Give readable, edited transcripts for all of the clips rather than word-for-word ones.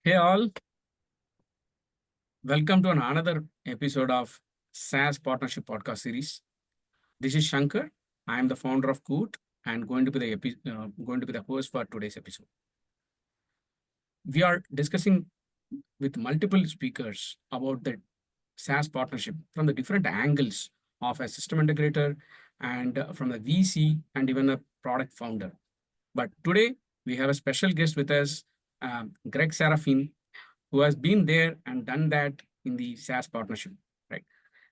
Hey all, welcome to another episode of SaaS Partnership Podcast Series. This is Shankar. I am the founder of Coot and going to be the host for today's episode. We are discussing with multiple speakers about the SaaS partnership from the different angles of a system integrator and from the VC and even a product founder. But today we have a special guest with us, Greg Sarafin, who has been there and done that in the SaaS partnership, right?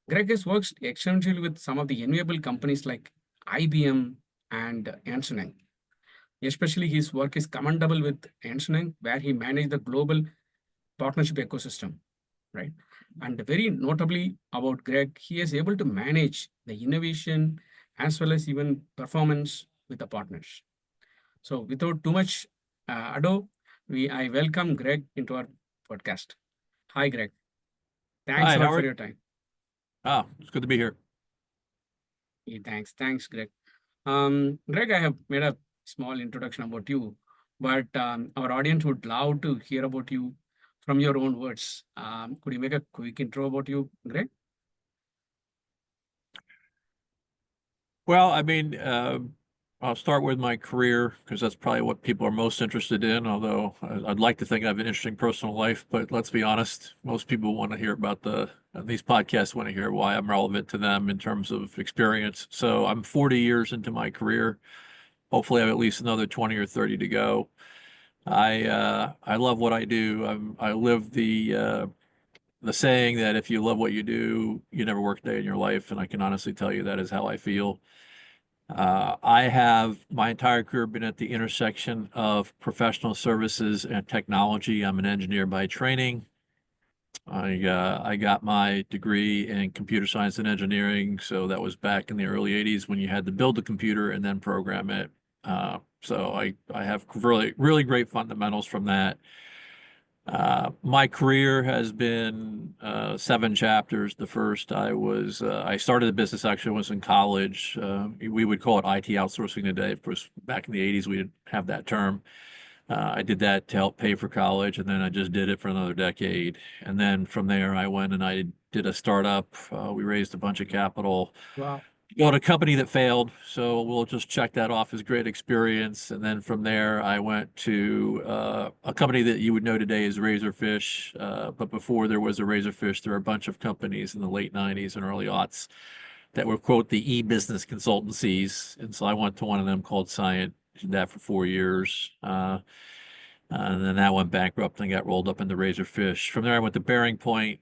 Greg has worked extensively with some of the enviable companies like IBM and Ernst & Young. Especially his work is commendable with Ernst & Young, where he managed the global partnership ecosystem, right? And very notably about Greg, he is able to manage the innovation as well as even performance with the partners. So without too much ado, I welcome Greg into our podcast. Hi, Greg. Thanks Hi, a lot for Howard. your time. It's good to be here. Yeah, thanks, Greg. Greg, I have made a small introduction about you, but our audience would love to hear about you from your own words. Could you make a quick intro about you, Greg? Well, I'll start with my career because that's probably what people are most interested in, although I'd like to think I have an interesting personal life, but let's be honest, most people want to hear about these podcasts want to hear why I'm relevant to them in terms of experience. So I'm 40 years into my career. Hopefully I have at least another 20 or 30 to go. I love what I do. I live the saying that if you love what you do, you never work a day in your life. And I can honestly tell you that is how I feel. I have my entire career been at the intersection of professional services and technology. I'm an engineer by training. I got my degree in computer science and engineering. So that was back in the early 80s when you had to build the computer and then program it. So I have really great fundamentals from that. My career has been 7 chapters. The first, I started the business actually when I was in college. We would call it IT outsourcing today. Of course, back in the 80s, we didn't have that term. I did that to help pay for college, and then I just did it for another decade. And then from there, I went and I did a startup. We raised a bunch of capital. Wow. Got a company that failed, so we'll just check that off as great experience. And then from there, I went to a company that you would know today as Razorfish. But before there was a Razorfish, there were a bunch of companies in the late 90s and early aughts that were, quote, the e-business consultancies. And so I went to one of them called Scient, did that for 4 years. And then that went bankrupt and got rolled up into Razorfish. From there, I went to Bearing Point,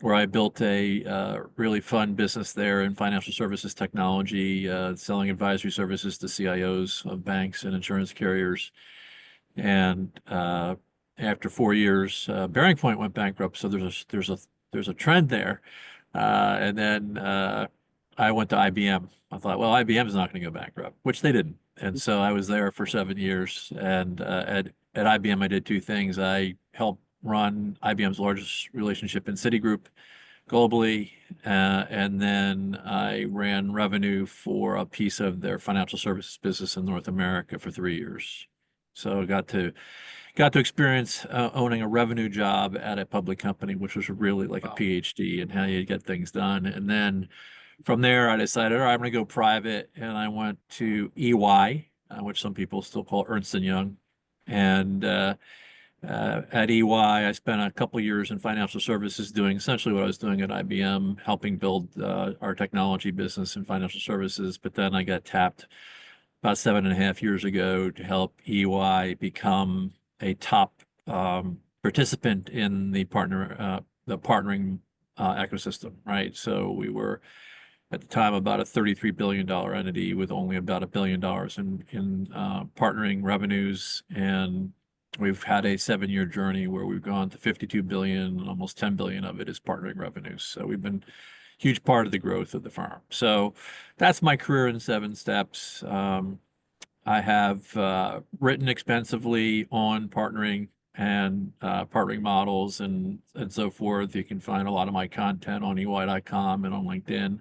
where I built a really fun business there in financial services technology, selling advisory services to CIOs of banks and insurance carriers. And after 4 years, Bearing Point went bankrupt, so there's a trend there. And then I went to IBM. I thought, well, IBM is not going to go bankrupt, which they didn't. And so I was there for 7 years. And at IBM, I did two things. I helped run IBM's largest relationship in Citigroup globally, and then I ran revenue for a piece of their financial services business in North America for 3 years. So I got to experience owning a revenue job at a public company, which was really like a Wow. PhD in how you get things done. And then from there, I decided, all right, I'm going to go private, and I went to EY, which some people still call Ernst & Young. And at EY, I spent a couple years in financial services doing essentially what I was doing at IBM, helping build our technology business in financial services. But then I got tapped about 7.5 years ago to help EY become a top participant in the partnering ecosystem, right? So we were at the time about a $33 billion entity with only about $1 billion in partnering revenues, and we've had a 7-year journey where we've gone to 52 billion, and almost 10 billion of it is partnering revenues. So we've been a huge part of the growth of the firm. So that's my career in 7 steps. I have written extensively on partnering and partnering models and so forth. You can find a lot of my content on ey.com and on LinkedIn.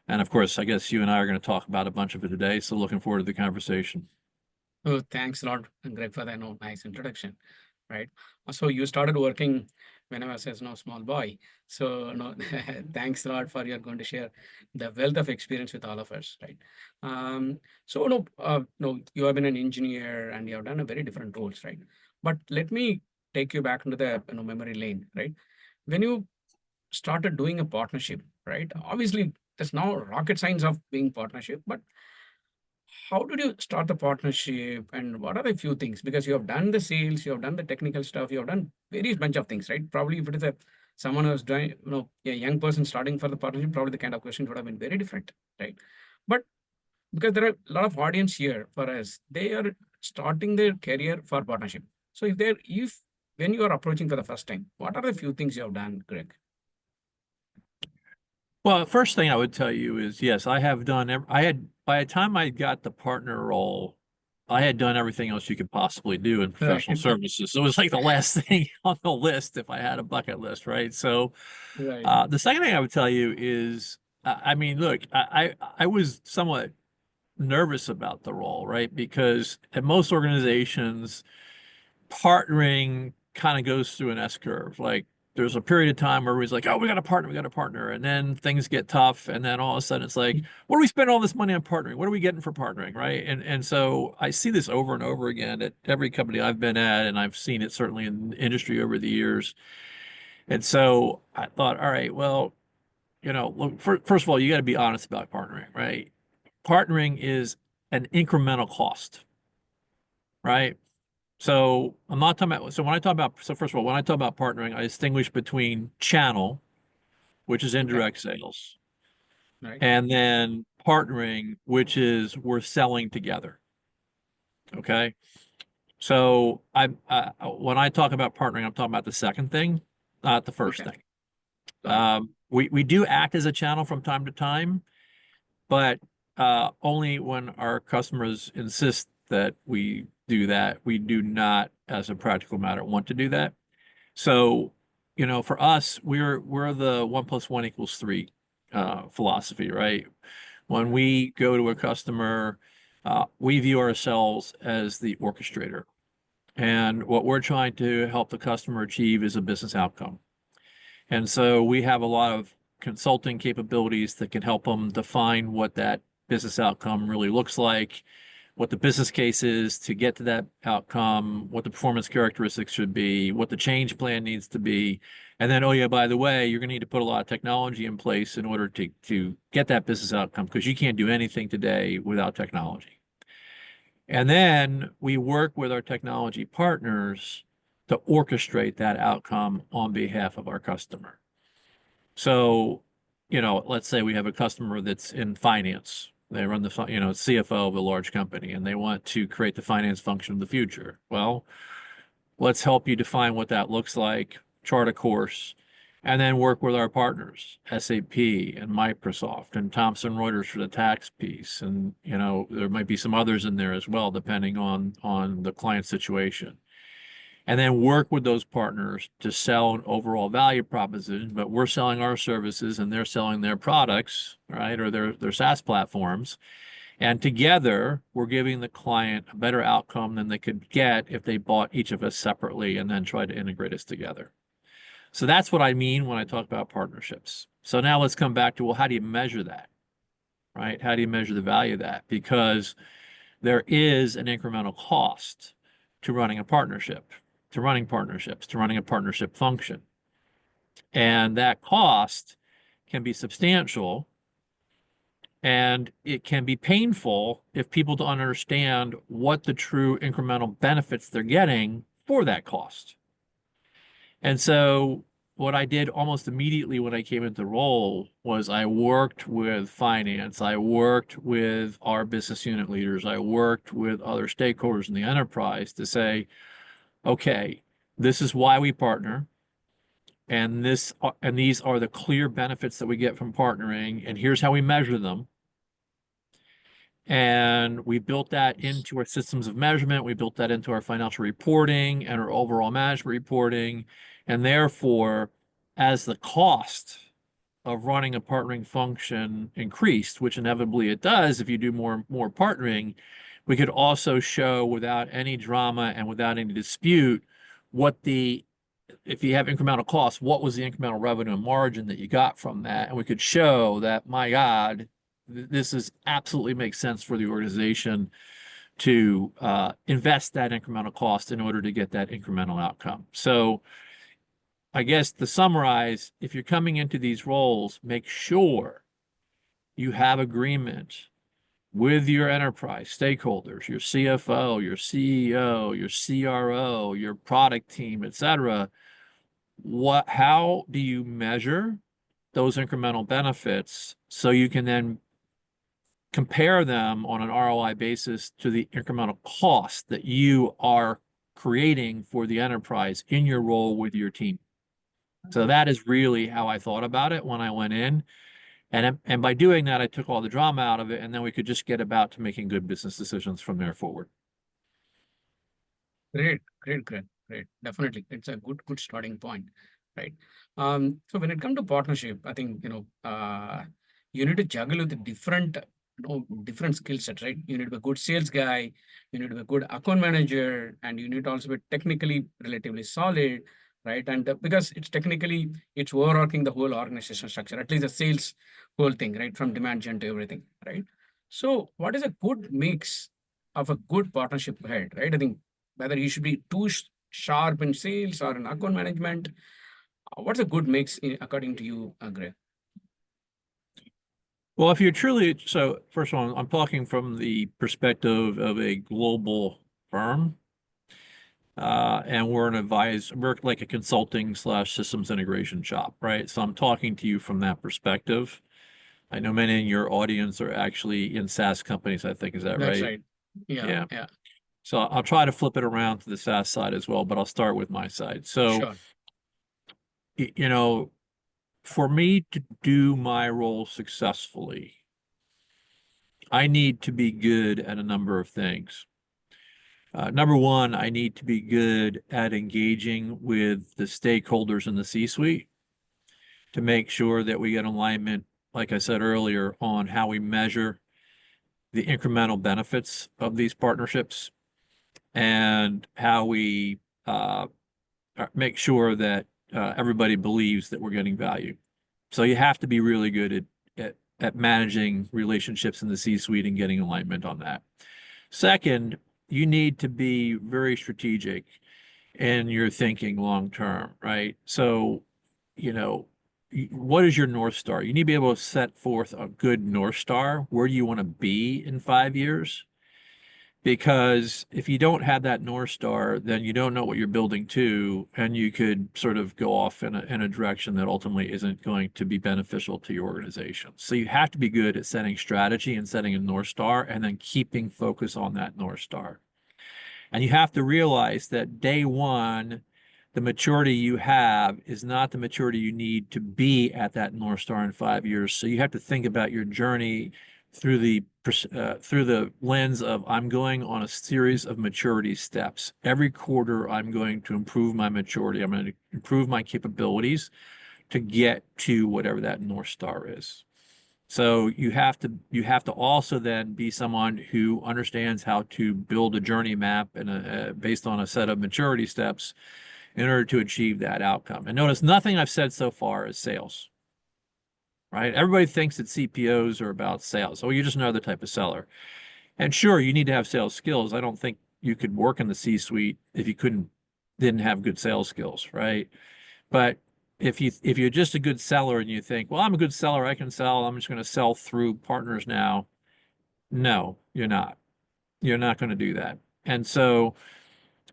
And of course, I guess you and I are going to talk about a bunch of it today. So looking forward to the conversation. Oh, thanks a lot, Greg, for that nice introduction. right? So you started working when I was a small boy. So no, thanks a lot for you're going to share the wealth of experience with all of us, right? So no, you have been an engineer and you have done a very different roles, right? But let me take you back into the memory lane, right? When you started doing a partnership, right? Obviously, there's no rocket science of being partnership, but how did you start the partnership and what are the few things? Because you have done the sales, you have done the technical stuff, you have done various bunch of things, right? Probably if it is someone who's doing, a young person starting for the partnership, probably the kind of questions would have been very different, right? But because there are a lot of audience here for us, they are starting their career for partnership. So if when you are approaching for the first time, what are the few things you have done, Greg? Well, the first thing I would tell you is, yes, I have done, by the time I got the partner role, I had done everything else you could possibly do in Right, professional services. So it was like the last thing on the list if I had a bucket list, right? So right, the second thing I would tell you is, I mean, look, I was somewhat nervous about the role, right? Because at most organizations, partnering kind of goes through an S curve. Like there's a period of time where everybody's like, oh, we got a partner, we got a partner. And then things get tough. And then all of a sudden it's like, what do we spend all this money on partnering? What are we getting for partnering? Right. And so I see this over and over again at every company I've been at, and I've seen it certainly in the industry over the years. And so I thought, all right, well, look, first of all, you got to be honest about partnering, right? Partnering is an incremental cost, right? So I'm not talking about, so when I talk about, so first of all, when I talk about partnering, I distinguish between channel, which is okay, indirect sales, right, and then partnering, which is we're selling together. Okay. So when I talk about partnering, I'm talking about the second thing, not the first okay, thing. got it, We do act as a channel from time to time, but only when our customers insist that we do that. We do not, as a practical matter, want to do that. So, for us, we're the 1 + 1 = 3 philosophy, right? When right, we go to a customer, we view ourselves as the orchestrator. And what we're trying to help the customer achieve is a business outcome. And so we have a lot of consulting capabilities that can help them define what that business outcome really looks like, what the business case is to get to that outcome, what the performance characteristics should be, what the change plan needs to be. And then, oh yeah, by the way, you're going to need to put a lot of technology in place in order to get that business outcome because you can't do anything today without technology. And then we work with our technology partners to orchestrate that outcome on behalf of our customer. So, let's say we have a customer that's in finance. They run the, CFO of a large company and they want to create the finance function of the future. Well, let's help you define what that looks like, chart a course, and then work with our partners, SAP and Microsoft and Thomson Reuters for the tax piece. And, there might be some others in there as well, depending on the client situation. And then work with those partners to sell an overall value proposition, but we're selling our services and they're selling their products, right? Or their SaaS platforms. And together, we're giving the client a better outcome than they could get if they bought each of us separately and then tried to integrate us together. So that's what I mean when I talk about partnerships. So now let's come back to, well, how do you measure that, right? How do you measure the value of that? Because there is an incremental cost to running a partnership, to running partnerships, to running a partnership function. And that cost can be substantial and it can be painful if people don't understand what the true incremental benefits they're getting for that cost. And so what I did almost immediately when I came into the role was I worked with finance, I worked with our business unit leaders, I worked with other stakeholders in the enterprise to say, okay, this is why we partner, and these are the clear benefits that we get from partnering, and here's how we measure them. And we built that into our systems of measurement. We built that into our financial reporting and our overall management reporting. And therefore, as the cost of running a partnering function increased, which inevitably it does if you do more partnering, we could also show without any drama and without any dispute if you have incremental costs, what was the incremental revenue and margin that you got from that? And we could show that, my God, this is absolutely makes sense for the organization to invest that incremental cost in order to get that incremental outcome. So I guess to summarize, if you're coming into these roles, make sure you have agreement with your enterprise stakeholders, your CFO, your CEO, your CRO, your product team, et cetera. How do you measure those incremental benefits so you can then compare them on an ROI basis to the incremental cost that you are creating for the enterprise in your role with your team? So that is really how I thought about it when I went in. And by doing that, I took all the drama out of it, and then we could just get about to making good business decisions from there forward. Great, great, great, great. Definitely, it's a good starting point, right? So when it comes to partnership, I think you need to juggle with the different skill set, right? You need to be a good sales guy, you need to be a good account manager, and you need to also be technically relatively solid, right? And because it's overarching the whole organization structure, at least the sales whole thing, right? From demand gen to everything, right? So what is a good mix of a good partnership head, right? I think whether you should be too sharp in sales or in account management. What's a good mix according to you, Greg? Well, if you're truly, so first of all, I'm talking from the perspective of a global firm. And we're like a consulting / systems integration shop, right? So I'm talking to you from that perspective. I know many in your audience are actually in SaaS companies, I think. Is that That's right? right. Yeah, Yeah. yeah, So I'll try to flip it around to the SaaS side as well, but I'll start with my side. So, sure. For me to do my role successfully, I need to be good at a number of things. Number one, I need to be good at engaging with the stakeholders in the C-suite to make sure that we get alignment, like I said earlier, on how we measure the incremental benefits of these partnerships and how we make sure that everybody believes that we're getting value. So you have to be really good at managing relationships in the C-suite and getting alignment on that. Second, you need to be very strategic in your thinking long term, right? So, what is your North Star? You need to be able to set forth a good North Star. Where do you want to be in 5 years? Because if you don't have that North Star, then you don't know what you're building to, and you could sort of go off in a direction that ultimately isn't going to be beneficial to your organization. So you have to be good at setting strategy and setting a North Star and then keeping focus on that North Star. And you have to realize that day one, the maturity you have is not the maturity you need to be at that North Star in 5 years. So you have to think about your journey through the lens of, I'm going on a series of maturity steps. Every quarter, I'm going to improve my maturity. I'm going to improve my capabilities to get to whatever that North Star is. So you have to also then be someone who understands how to build a journey map and based on a set of maturity steps in order to achieve that outcome. And notice nothing I've said so far is sales. Right? Everybody thinks that CPOs are about sales. Oh, you're just another type of seller. And sure, you need to have sales skills. I don't think you could work in the C-suite if you didn't have good sales skills, right? But if you're just a good seller and you think, well, I'm a good seller, I can sell, I'm just going to sell through partners now. No, you're not. You're not going to do that. And so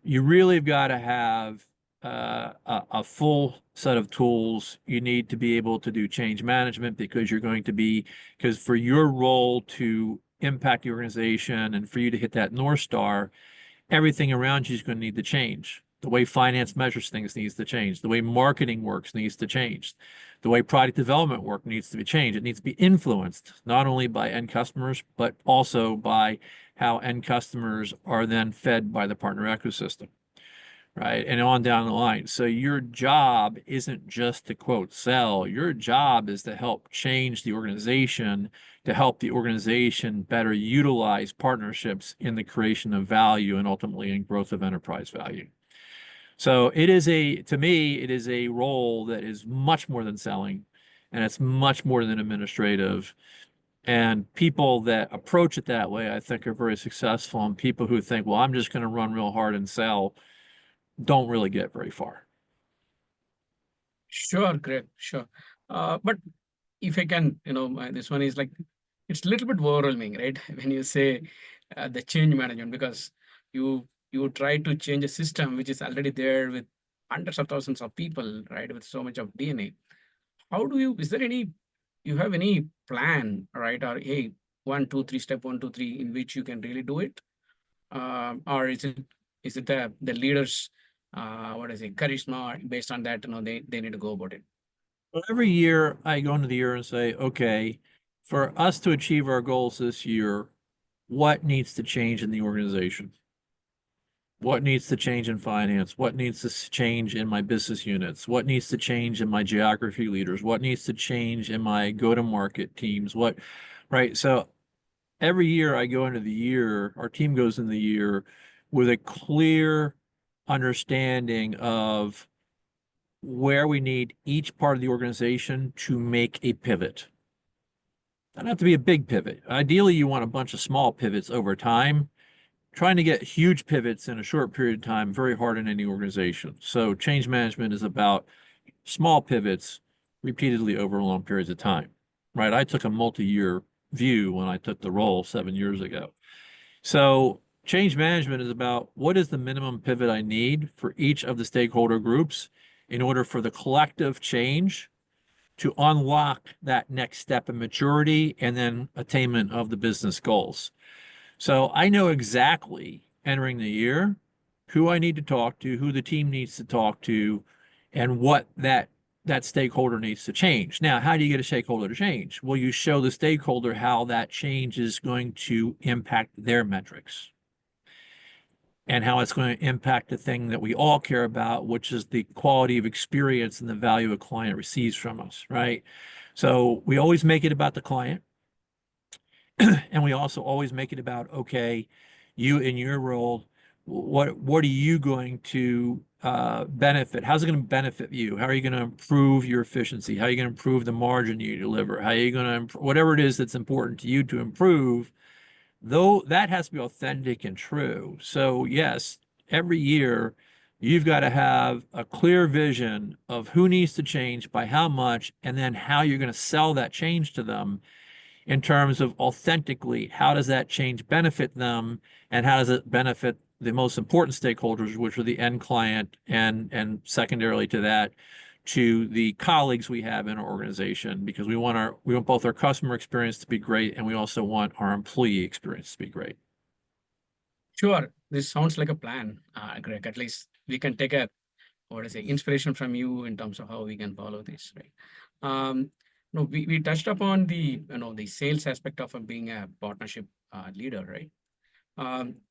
you really have got to have a full set of tools. You need to be able to do change management because for your role to impact the organization and for you to hit that North Star, everything around you is going to need to change. The way finance measures things needs to change. The way marketing works needs to change. The way product development work needs to be changed. It needs to be influenced not only by end customers, but also by how end customers are then fed by the partner ecosystem, right? And on down the line. So your job isn't just to quote sell. Your job is to help change the organization, to help the organization better utilize partnerships in the creation of value and ultimately in growth of enterprise value. So it is to me, it is a role that is much more than selling, and it's much more than administrative. And people that approach it that way, I think, are very successful. And people who think, well, I'm just going to run real hard and sell, don't really get very far. Sure, Greg, sure. But if I can, this one is like, it's a little bit overwhelming, right? When you say the change management, because you try to change a system which is already there with hundreds of thousands of people, right? With so much of DNA. How do you, is there any, you have any plan, right? Or hey, 1, 2, 3, step 1, 2, 3, in which you can really do it? Or is it the leaders, what is it, charisma based on that, they need to go about it. So every year I go into the year and say, okay, for us to achieve our goals this year, what needs to change in the organization? What needs to change in finance? What needs to change in my business units? What needs to change in my geography leaders? What needs to change in my go-to-market teams? Right? So every year I go into the year, our team goes into the year with a clear understanding of where we need each part of the organization to make a pivot. Doesn't have to be a big pivot. Ideally, you want a bunch of small pivots over time. Trying to get huge pivots in a short period of time, very hard in any organization. So change management is about small pivots repeatedly over long periods of time, right? I took a multi-year view when I took the role 7 years ago. So change management is about what is the minimum pivot I need for each of the stakeholder groups in order for the collective change to unlock that next step in maturity and then attainment of the business goals. So I know exactly entering the year who I need to talk to, who the team needs to talk to, and what that stakeholder needs to change. Now, how do you get a stakeholder to change? Well, you show the stakeholder how that change is going to impact their metrics and how it's going to impact the thing that we all care about, which is the quality of experience and the value a client receives from us, right? So we always make it about the client. And we also always make it about, okay, you in your role, what are you going to benefit? How's it going to benefit you? How are you going to improve your efficiency? How are you going to improve the margin you deliver? How are you going to, whatever it is that's important to you to improve, though that has to be authentic and true. So yes, every year you've got to have a clear vision of who needs to change by how much, and then how you're going to sell that change to them in terms of authentically, how does that change benefit them, and how does it benefit the most important stakeholders, which are the end client, and secondarily to that, to the colleagues we have in our organization, because we want both our customer experience to be great, and we also want our employee experience to be great. Sure, this sounds like a plan, Greg. At least we can take a, what is it, inspiration from you in terms of how we can follow this, right? No, we touched upon the sales aspect of being a partnership leader, right?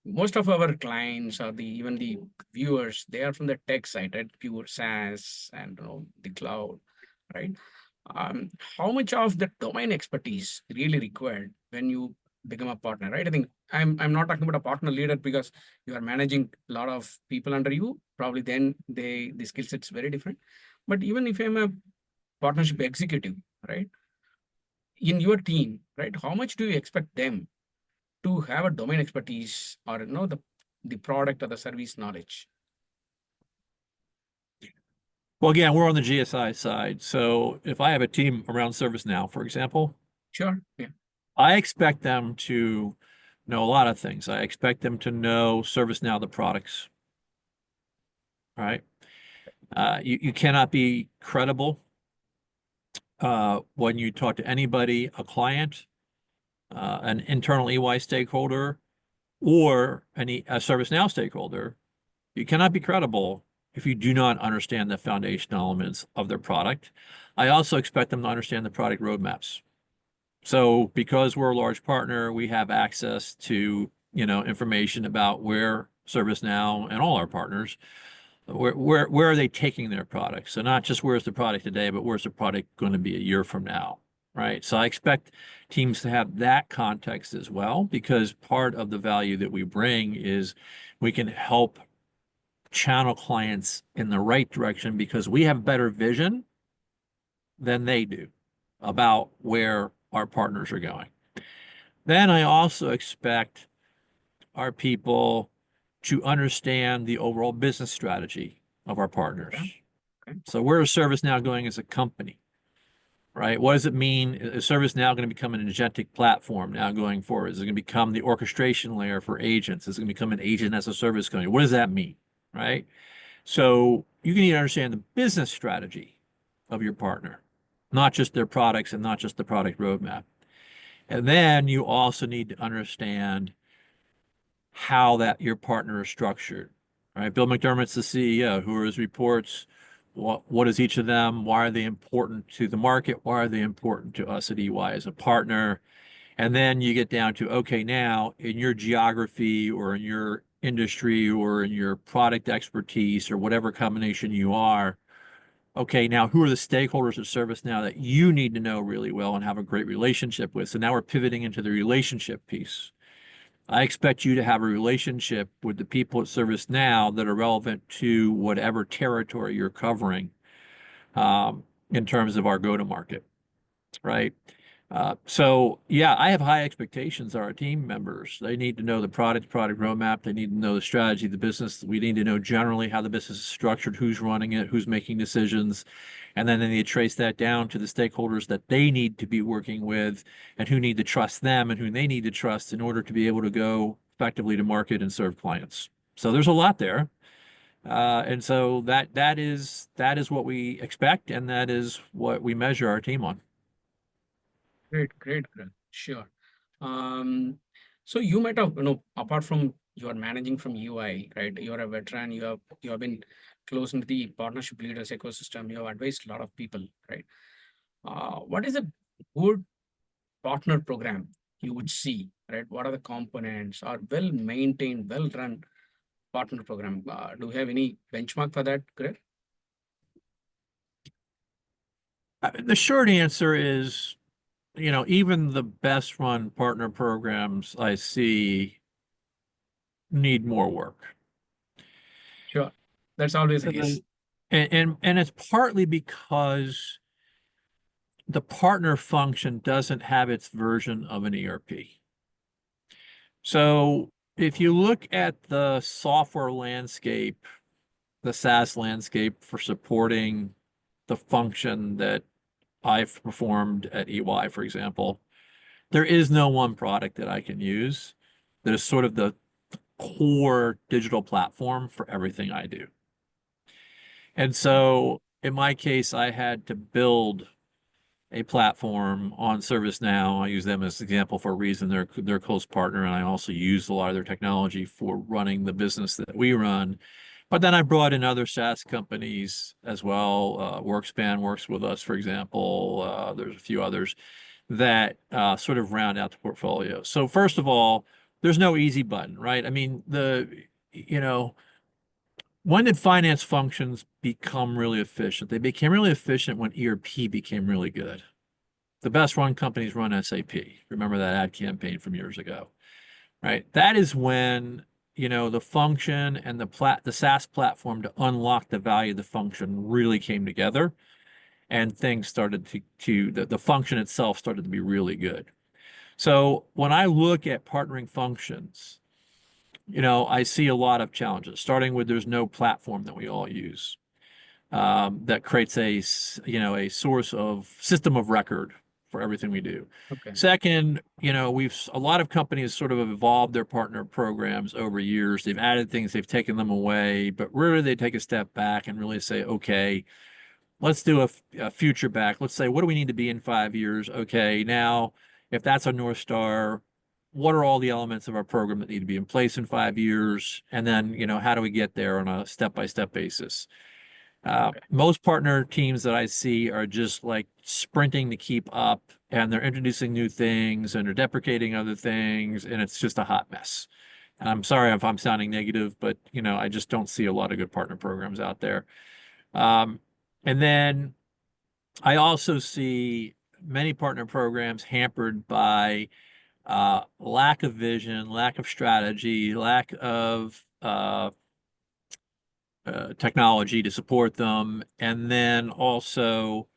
Most of our clients or even the viewers, they are from the tech side, right? Pure SaaS and the cloud, right? How much of the domain expertise really required when you become a partner, right? I think I'm not talking about a partner leader because you are managing a lot of people under you. Probably then the skill set's very different. But even if I'm a partnership executive, right? In your team, right? How much do you expect them to have a domain expertise or the product or the service knowledge? Well, again, we're on the GSI side. So if I have a team around ServiceNow, for example, Sure. Yeah. I expect them to know a lot of things. I expect them to know ServiceNow, the products, right? You cannot be credible when you talk to anybody, a client, an internal EY stakeholder, or a ServiceNow stakeholder. You cannot be credible if you do not understand the foundational elements of their product. I also expect them to understand the product roadmaps. So because we're a large partner, we have access to, information about where ServiceNow and all our partners, where are they taking their products? So not just where's the product today, but where's the product going to be a year from now, right? So I expect teams to have that context as well, because part of the value that we bring is we can help channel clients in the right direction because we have better vision than they do about where our partners are going. Then I also expect our people to understand the overall business strategy of our partners. Okay. Okay. So where is ServiceNow going as a company, right? What does it mean? Is ServiceNow going to become an agentic platform now going forward? Is it going to become the orchestration layer for agents? Is it going to become an agent as a service company? What does that mean, right? So you need to understand the business strategy of your partner, not just their products and not just the product roadmap. And then you also need to understand how that your partner is structured, right? Bill McDermott's the CEO. Who are his reports? What is each of them? Why are they important to the market? Why are they important to us at EY as a partner? And then you get down to, okay, now in your geography or in your industry or in your product expertise or whatever combination you are, okay, now who are the stakeholders of ServiceNow that you need to know really well and have a great relationship with? So now we're pivoting into the relationship piece. I expect you to have a relationship with the people at ServiceNow that are relevant to whatever territory you're covering in terms of our go-to-market, right? So yeah, I have high expectations of our team members. They need to know the product roadmap. They need to know the strategy, the business. We need to know generally how the business is structured, who's running it, who's making decisions. And then they need to trace that down to the stakeholders that they need to be working with and who need to trust them and who they need to trust in order to be able to go effectively to market and serve clients. So there's a lot there. And so that is what we expect, and that is what we measure our team on. Great, great, Greg. Sure. Um, so you might have, apart from you are managing from UI, right? You are a veteran. You have been close into the partnership leaders ecosystem. You have advised a lot of people, right? What is a good partner program you would see, right? What are the components? Or well maintained, well run partner program? Do you have any benchmark for that, Greg? The short answer is, even the best run partner programs I see need more work. Sure. That's always the case. And it's partly because the partner function doesn't have its version of an ERP. So if you look at the software landscape, the SaaS landscape for supporting the function that I've performed at EY, for example, there is no one product that I can use that is sort of the core digital platform for everything I do. And so in my case, I had to build a platform on ServiceNow. I use them as an example for a reason. They're a close partner, and I also use a lot of their technology for running the business that we run. But then I brought in other SaaS companies as well. Workspan works with us, for example. There's a few others that sort of round out the portfolio. So first of all, there's no easy button, right? I mean, when did finance functions become really efficient? They became really efficient when ERP became really good. The best run companies run SAP. Remember that ad campaign from years ago, right? That is when, the function and the SaaS platform to unlock the value of the function really came together, and things started the function itself started to be really good. So when I look at partnering functions, I see a lot of challenges, starting with there's no platform that we all use that creates a source of system of record for everything we do. Okay. Second, a lot of companies sort of have evolved their partner programs over years. They've added things, they've taken them away, but really they take a step back and really say, okay, let's do a future back. Let's say, what do we need to be in 5 years? Okay, now, if that's our North Star, what are all the elements of our program that need to be in place in 5 years? And then, how do we get there on a step-by-step basis? Okay. Most partner teams that I see are just like sprinting to keep up, and they're introducing new things and they're deprecating other things, and it's just a hot mess. And I'm sorry if I'm sounding negative, but I just don't see a lot of good partner programs out there. And then I also see many partner programs hampered by lack of vision, lack of strategy, lack of technology to support them, and then also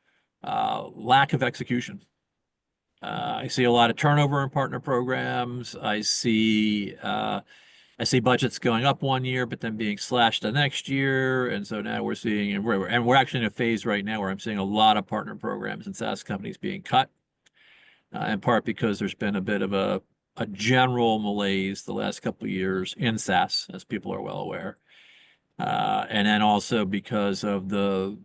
lack of execution. I see a lot of turnover in partner programs. I see budgets going up one year, but then being slashed the next year. And so now we're seeing, and we're actually in a phase right now where I'm seeing a lot of partner programs and SaaS companies being cut, in part because there's been a bit of a general malaise the last couple of years in SaaS, as people are well aware. And then also because of the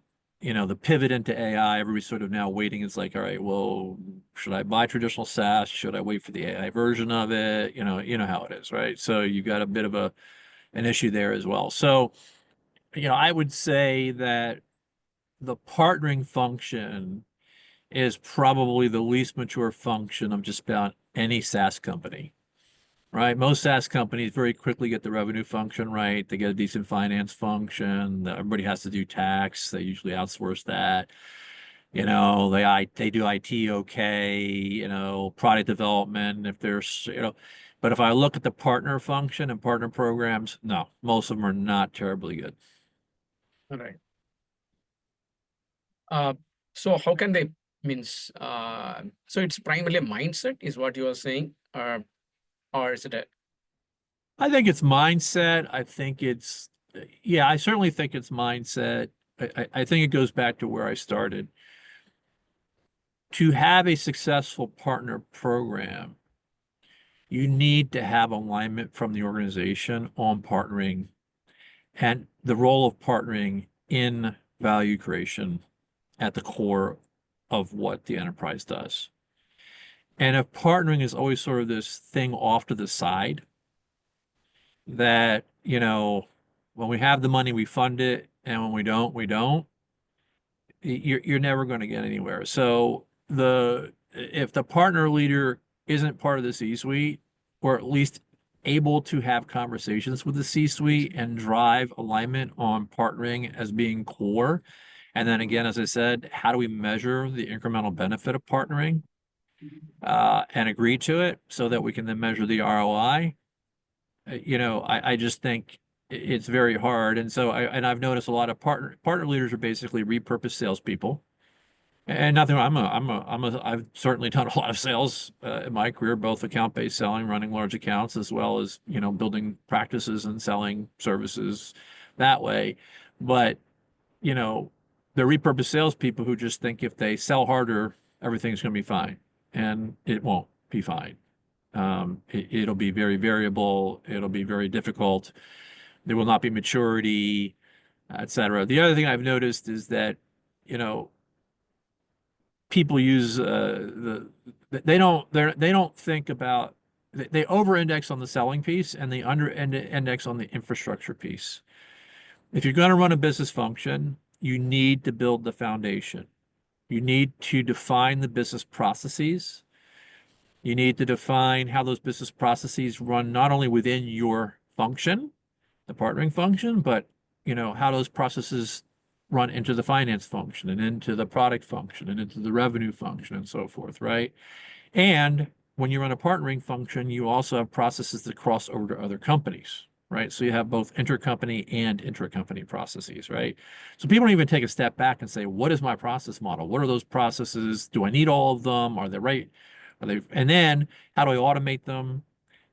pivot into AI, everybody's sort of now waiting. It's like, all right, well, should I buy traditional SaaS? Should I wait for the AI version of it? You know how it is, right? So you got a bit of an issue there as well. So, I would say that the partnering function is probably the least mature function of just about any SaaS company. Right. Most SaaS companies very quickly get the revenue function right. They get a decent finance function. Everybody has to do tax. They usually outsource that. They do IT okay, product development if there's, but if I look at the partner function and partner programs, no, most of them are not terribly good. All right. So how can they so it's primarily a mindset is what you are saying, or is it a I think it's mindset. I certainly think it's mindset. I think it goes back to where I started. To have a successful partner program, you need to have alignment from the organization on partnering and the role of partnering in value creation at the core of what the enterprise does. And if partnering is always sort of this thing off to the side, that, when we have the money, we fund it, and when we don't, we don't, you're never going to get anywhere. So if the partner leader isn't part of the C-suite, or at least able to have conversations with the C-suite and drive alignment on partnering as being core. And then again, as I said, how do we measure the incremental benefit of partnering and agree to it so that we can then measure the ROI? I just think it's very hard. And so I've noticed a lot of partner leaders are basically repurposed salespeople. And nothing, I've certainly done a lot of sales in my career, both account-based selling, running large accounts, as well as, building practices and selling services that way. But, they're repurposed salespeople who just think if they sell harder, everything's going to be fine. And it won't be fine. It'll be very variable. It'll be very difficult. There will not be maturity, et cetera. The other thing I've noticed is that, people use they don't think about, they over-index on the selling piece and they under-index on the infrastructure piece. If you're going to run a business function, you need to build the foundation. You need to define the business processes. You need to define how those business processes run not only within your function, the partnering function, but how those processes run into the finance function and into the product function and into the revenue function and so forth, right? And when you run a partnering function, you also have processes that cross over to other companies, right? So you have both intercompany and intracompany processes, right? So people don't even take a step back and say, what is my process model? What are those processes? Do I need all of them? Are they right? And then how do I automate them?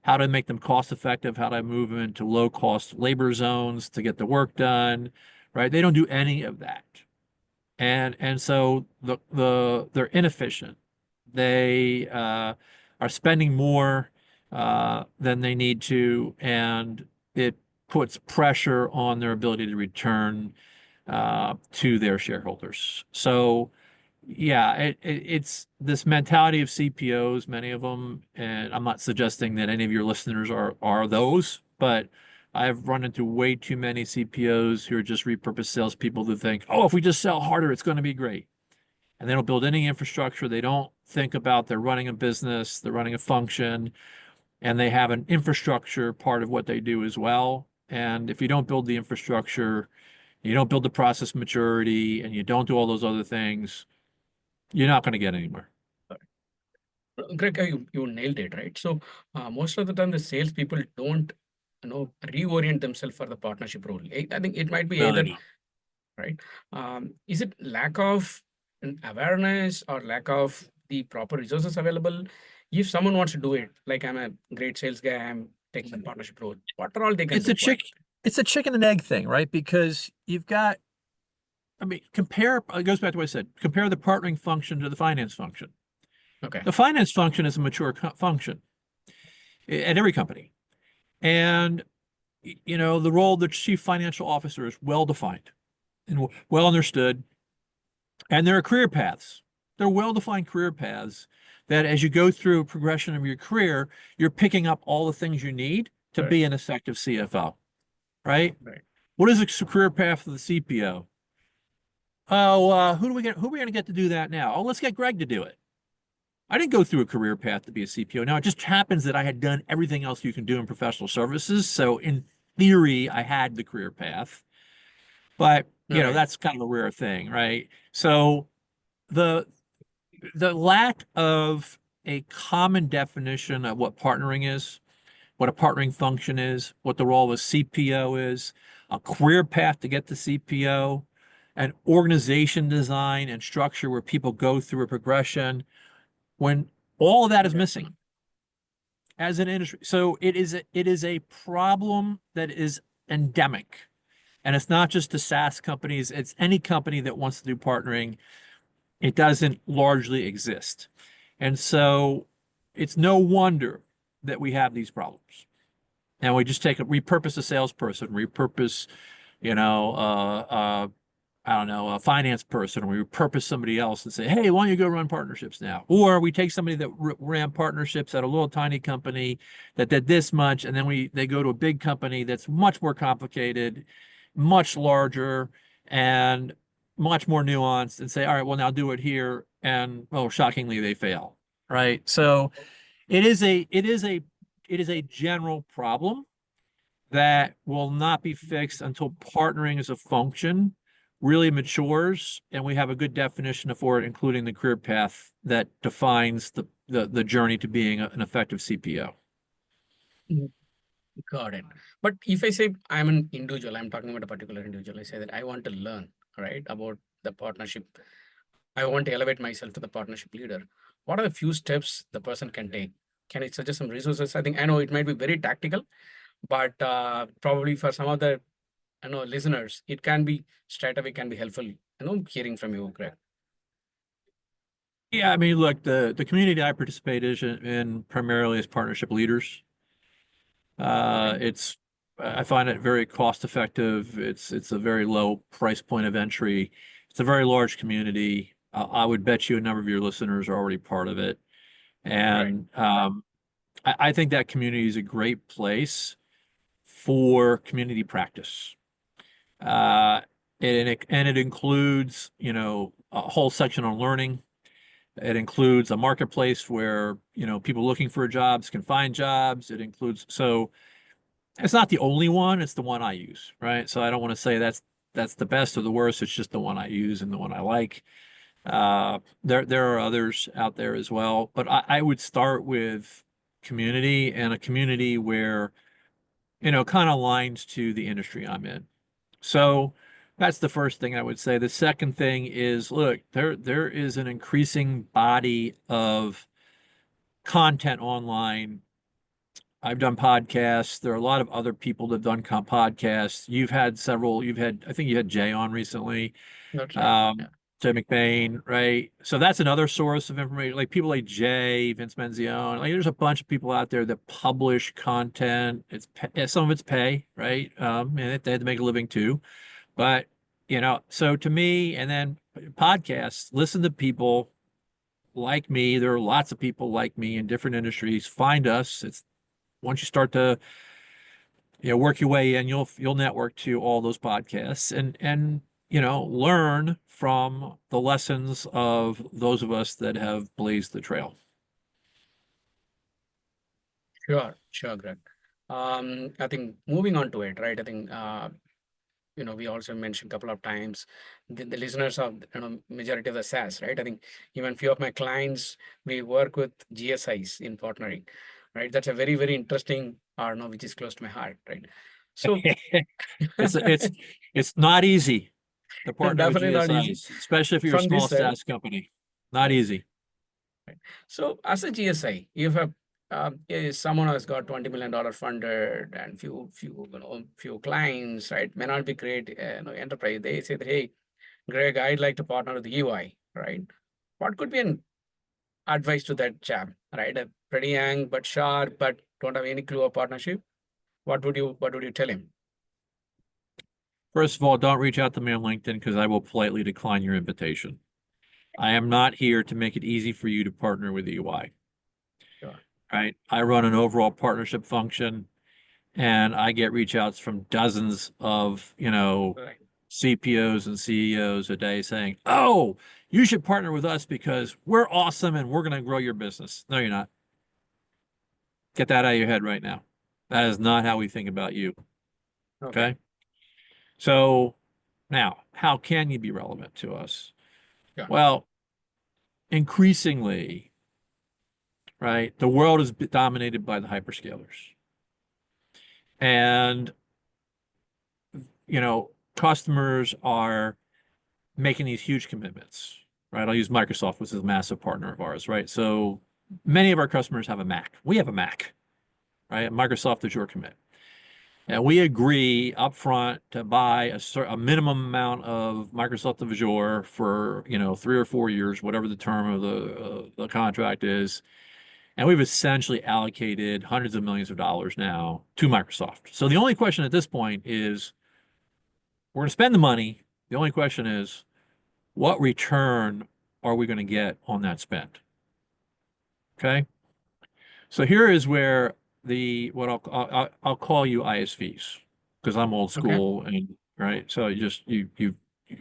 How do I make them cost effective? How do I move them into low cost labor zones to get the work done? Right? They don't do any of that. And so they're inefficient. They are spending more than they need to, and it puts pressure on their ability to return to their shareholders. So yeah, it's this mentality of CPOs, many of them, and I'm not suggesting that any of your listeners are those, but I've run into way too many CPOs who are just repurposed salespeople who think, oh, if we just sell harder, it's going to be great. And they don't build any infrastructure. They don't think about they're running a business, they're running a function, and they have an infrastructure part of what they do as well. And if you don't build the infrastructure, you don't build the process maturity, and you don't do all those other things, you're not going to get anywhere. Greg, you nailed it, right? So most of the time, the salespeople don't reorient themselves for the partnership role? I think it might be No, they either, don't. right? Is it lack of awareness or lack of the proper resources available? If someone wants to do it, like I'm a great sales guy, I'm taking the partnership role. What are all they can It's a do? What? it's a chicken and egg thing, right? Because you've got, I mean, compare, it goes back to what I said, compare the partnering function to the finance function. Okay. The finance function is a mature function at every company. And, the role of the chief financial officer is well defined and well understood. And there are career paths. There are well-defined career paths that as you go through progression of your career, you're picking up all the things you need to Right. be an effective CFO, right? Right. What is a career path for the CPO? Oh, who are we going to get to do that now? Oh, let's get Greg to do it. I didn't go through a career path to be a CPO. Now, it just happens that I had done everything else you can do in professional services. So in theory, I had the career path, but All right. that's kind of a rare thing, right? So the the lack of a common definition of what partnering is, what a partnering function is, what the role of a CPO is, a career path to get to CPO, an organization design and structure where people go through a progression, when all of that is Okay. missing as an industry. So it is a problem that is endemic. And it's not just the SaaS companies, it's any company that wants to do partnering. It doesn't largely exist. And so it's no wonder that we have these problems. And we just repurpose a salesperson, repurpose, you know, I don't know, a finance person, or we repurpose somebody else and say, hey, why don't you go run partnerships now? Or we take somebody that ran partnerships at a little tiny company that did this much, and then they go to a big company that's much more complicated, much larger, and much more nuanced, and say, all right, well, now do it here. And oh, shockingly, they fail. Right. So it is a general problem that will not be fixed until partnering as a function really matures and we have a good definition for it, including the career path that defines the journey to being an effective CPO. Mm, got it. But if I say I'm an individual, I'm talking about a particular individual, I say that I want to learn, right, about the partnership. I want to elevate myself to the partnership leader. What are the few steps the person can take? Can it suggest some resources? I think I know it might be very tactical, but probably for some of the listeners, it can be straight away can be helpful. Hearing from you, Greg. Yeah, I mean, look, the community I participate in primarily as partnership leaders. Okay. It's I find it very cost effective. It's a very low price point of entry. It's a very large community. I would bet you a number of your listeners are already part of it. Right. And I think that community is a great place for community practice. Uh, and it includes, a whole section on learning. It includes a marketplace where, people looking for jobs can find jobs. It includes, so it's not the only one, it's the one I use, right? So I don't want to say that's the best or the worst. It's just the one I use and the one I like. There are others out there as well, but I would start with community, and a community where, kind of aligns to the industry I'm in. So that's the first thing I would say. The second thing is, look, there is an increasing body of content online. I've done podcasts. There are a lot of other people that have done podcasts. You've had several. I think you had Jay on recently, That's right. Yeah. um, Jay McBain, right? So that's another source of information. Like people like Jay, Vince Menzione. Like there's a bunch of people out there that publish content. Some of it's pay, right? And they had to make a living too. But so to me, and then podcasts, listen to people like me. There are lots of people like me in different industries. Find us. It's once you start to work your way in, you'll network to all those podcasts and learn from the lessons of those of us that have blazed the trail. Sure, Greg. I think moving on to it, right? I think we also mentioned a couple of times the listeners of majority of the SaaS, right? I think even few of my clients we work with GSIs in partnering. right? That's a very, very interesting, or no, which is close to my heart, right? So It's not easy to partner with definitely not easy GSIs, especially if you're a from small this side, SaaS company. Not right? easy. Right. So as a GSI, if a someone has got $20 million funded and few clients, right, may not be great, enterprise. They say that, hey, Greg, I'd like to partner with UI, right? What could be an advice to that chap, right? A pretty young but sharp, but don't have any clue of partnership. What would you tell him? First of all, don't reach out to me on LinkedIn because I will politely decline your invitation. I am not here to make it easy for you to partner with UI, Sure. right? I run an overall partnership function and I get reach outs from dozens of, Right. CPOs and CEOs a day saying, "Oh, you should partner with us because we're awesome and we're going to grow your business." No, you're not. Get that out of your head right now. That is not how we think about you. Okay. Okay. So now, how can you be relevant to us? Sure. Well, increasingly, right, the world is dominated by the hyperscalers. And, customers are making these huge commitments, right? I'll use Microsoft, which is a massive partner of ours, right? So many of our customers have a Mac. We have a Mac, right? Microsoft Azure commit. And we agree upfront to buy a minimum amount of Microsoft Azure for, 3 or 4 years, whatever the term of the contract is. And we've essentially allocated hundreds of millions of dollars now to Microsoft. So the only question at this point is, we're going to spend the money. The only question is, what return are we going to get on that spend? Okay. So here is where what I'll call you ISVs because I'm old Okay. school and right. So you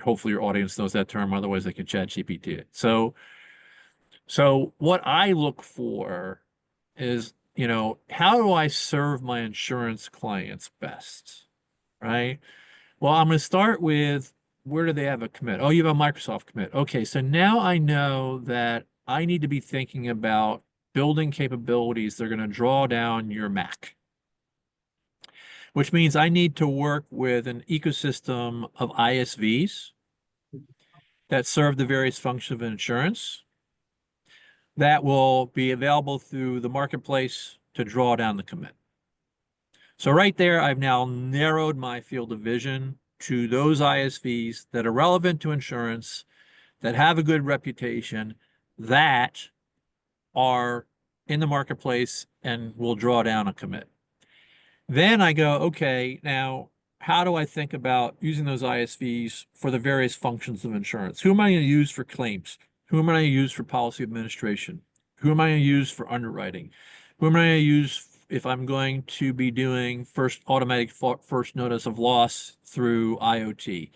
hopefully your audience knows that term. Otherwise they can chat GPT it. So what I look for is, how do I serve my insurance clients best? Right. Well, I'm going to start with, where do they have a commit? Oh, you have a Microsoft commit. Okay, so now I know that I need to be thinking about building capabilities that are going to draw down your Mac, which means I need to work with an ecosystem of ISVs that serve the various functions of insurance that will be available through the marketplace to draw down the commit. So right there, I've now narrowed my field of vision to those ISVs that are relevant to insurance, that have a good reputation, that are in the marketplace and will draw down a commit. Then I go, okay, now how do I think about using those ISVs for the various functions of insurance? Who am I going to use for claims? Who am I going to use for policy administration? Who am I going to use for underwriting? Who am I going to use if I'm going to be doing automatic first notice of loss through IoT?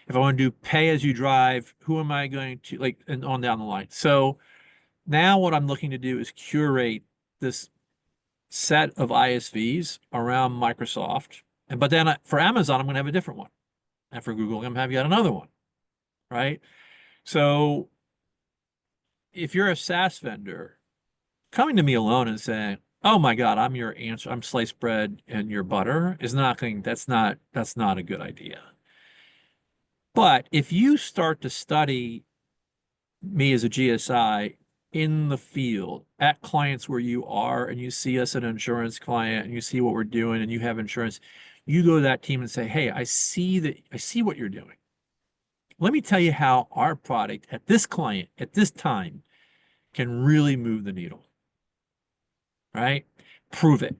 If I want to do pay as you drive, who am I going to and on down the line? So now what I'm looking to do is curate this set of ISVs around Microsoft. But then for Amazon, I'm going to have a different one. And for Google, I'm going to have yet another one, right? So if you're a SaaS vendor, coming to me alone and saying, "Oh my God, I'm your answer, I'm sliced bread and your butter," that's not a good idea. But if you start to study me as a GSI in the field at clients where you are, and you see us an insurance client and you see what we're doing and you have insurance, you go to that team and say, "Hey, I see what you're doing. Let me tell you how our product at this client at this time can really move the needle." Right? Prove it.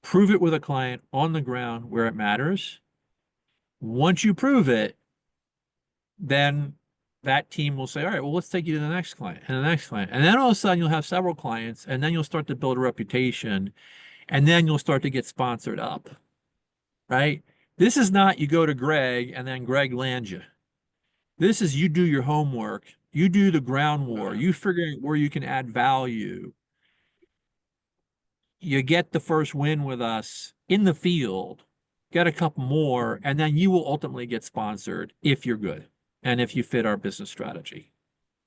Prove it with a client on the ground where it matters. Once you prove it, then that team will say, "All right, well, let's take you to the next client and the next client." And then all of a sudden you'll have several clients, and then you'll start to build a reputation, and then you'll start to get sponsored up, right? This is not you go to Greg and then Greg lands you. This is you do your homework, you do the ground war, you figure out where you can add value. You get the first win with us in the field, get a couple more, and then you will ultimately get sponsored if you're good and if you fit our business strategy,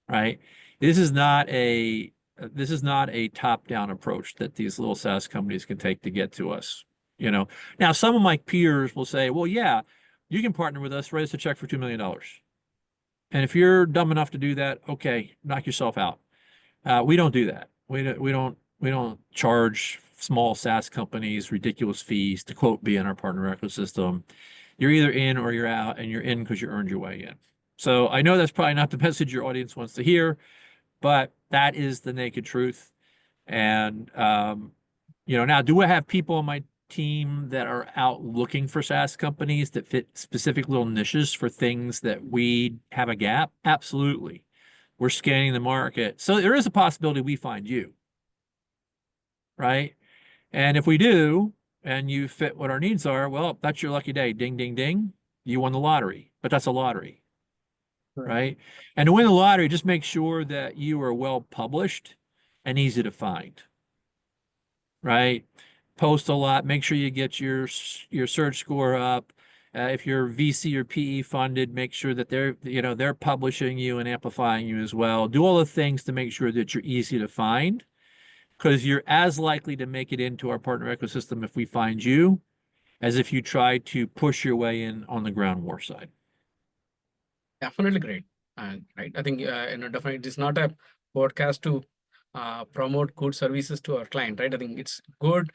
right? This is not a this is not a top-down approach that these little SaaS companies can take to get to us. Now some of my peers will say, well, yeah, you can partner with us, write us a check for $2 million. And if you're dumb enough to do that, okay, knock yourself out. We don't do that. We don't charge small SaaS companies ridiculous fees to quote be in our partner ecosystem. You're either in or you're out, and you're in because you earned your way in. So I know that's probably not the message your audience wants to hear, but that is the naked truth. And now do I have people on my team that are out looking for SaaS companies that fit specific little niches for things that we have a gap? Absolutely. We're scanning the market. So there is a possibility we find you, right? And if we do, and you fit what our needs are, well, that's your lucky day. Ding, ding, ding. You won the lottery, but that's a lottery, right? And to win the lottery, just make sure that you are well published and easy to find, right? Post a lot. Make sure you get your search score up. If you're VC or PE funded, make sure that they're publishing you and amplifying you as well. Do all the things to make sure that you're easy to find, because you're as likely to make it into our partner ecosystem if we find you as if you try to push your way in on the ground war side. Definitely great. Right. I think, definitely it is not a podcast to promote good services to our client, right? I think it's good.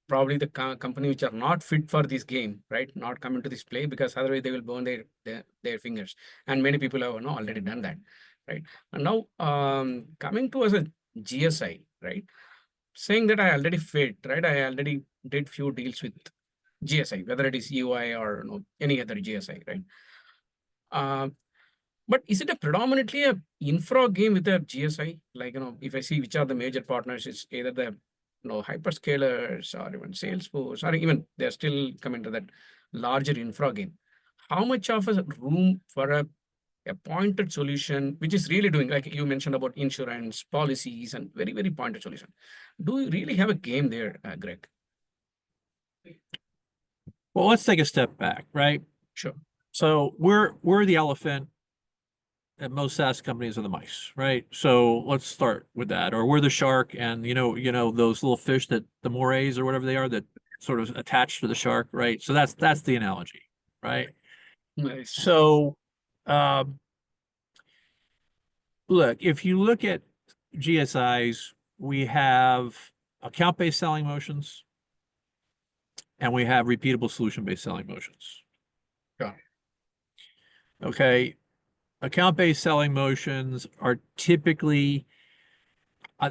Probably the company which are not fit for this game, right? Not come into this play, because otherwise they will burn their fingers. And many people have already done that, right? And now coming to as a GSI, right? Saying that I already fit, right? I already did few deals with GSI, whether it is UI or any other GSI, right? But is it a predominantly a infra game with a GSI? Like, if I see which are the major partners, it's either the hyperscalers or even Salesforce, or even they're still coming to that larger infra game. How much of a room for a pointed solution, which is really doing, like you mentioned about insurance policies and very, very pointed solution. Do you really have a game there, Greg? Well, let's take a step back, right? Sure. So we're the elephant, and most SaaS companies are the mice, right? So let's start with that. Or we're the shark, and those little fish, that the morays or whatever they are, that sort of attached to the shark, right? So that's the analogy, right? Nice. So look, if you look at GSIs, we have account-based selling motions, and we have repeatable solution-based selling motions. Sure. Okay. Account-based selling motions are typically,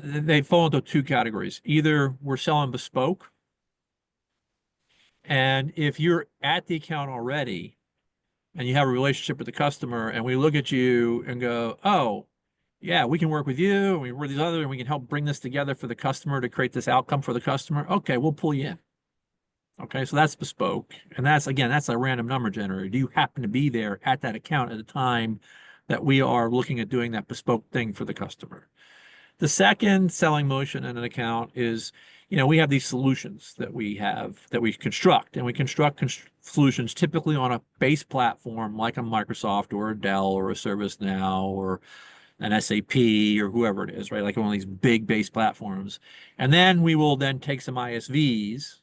they fall into two categories. Either we're selling bespoke, and if you're at the account already and you have a relationship with the customer, and we look at you and go, oh, yeah, we can work with you, and we work with these other, and we can help bring this together for the customer to create this outcome for the customer. Okay, we'll pull you in. Okay, so that's bespoke. And that's a random number generator. Do you happen to be there at that account at the time that we are looking at doing that bespoke thing for the customer? The second selling motion in an account is, we have these solutions that we construct, and we construct solutions typically on a base platform like a Microsoft or a Dell or a ServiceNow or an SAP or whoever it is, right? Like one of these big base platforms. And then we will then take some ISVs,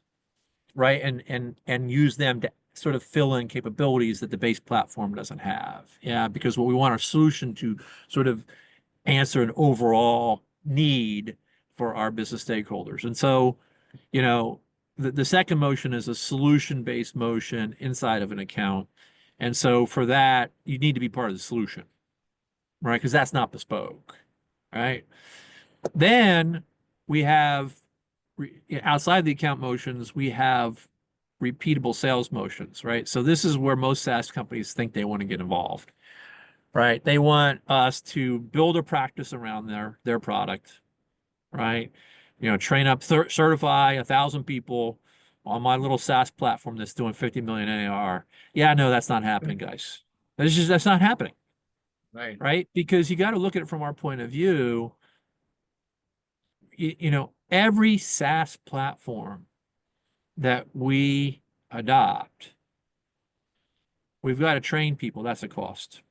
right, and use them to sort of fill in capabilities that the base platform doesn't have. Yeah, because what we want our solution to sort of answer an overall need for our business stakeholders. And so, the second motion is a solution-based motion inside of an account. And so for that, you need to be part of the solution, right? Because that's not bespoke, right? Then we have, outside the account motions, we have repeatable sales motions, right? So this is where most SaaS companies think they want to get involved, right? They want us to build a practice around their product, right? Train up, certify 1,000 people on my little SaaS platform that's doing 50 million ARR. Yeah, no, that's not happening, guys. That's not happening, right? Because you got to look at it from our point of view. Every SaaS platform that we adopt, we've got to train people. That's a cost.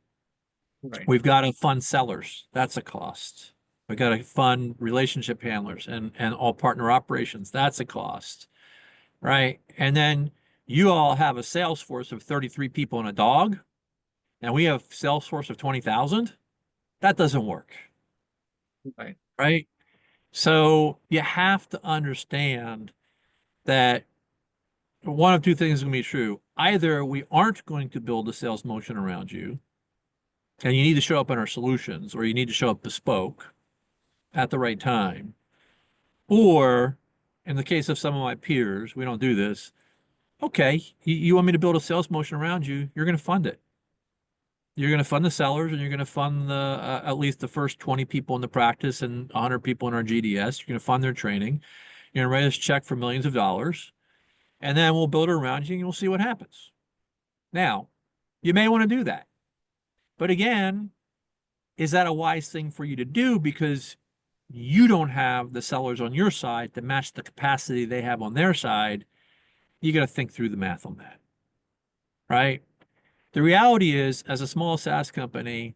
Right. We've got to fund sellers. That's a cost. We got to fund relationship handlers and all partner operations. That's a cost, right? And then you all have a sales force of 33 people and a dog, and we have sales force of 20,000. That doesn't work, Right. right? So you have to understand that one of two things is going to be true. Either we aren't going to build a sales motion around you, and you need to show up in our solutions, or you need to show up bespoke at the right time. Or in the case of some of my peers, we don't do this. Okay, you want me to build a sales motion around you, you're going to fund it. You're going to fund the sellers, and you're going to fund the at least the first 20 people in the practice and 100 people in our GDS. You're going to fund their training. You're going to write us a check for millions of dollars, and then we'll build it around you, and we'll see what happens. Now, you may want to do that. But again, is that a wise thing for you to do? Because you don't have the sellers on your side to match the capacity they have on their side. You got to think through the math on that, right? The reality is, as a small SaaS company,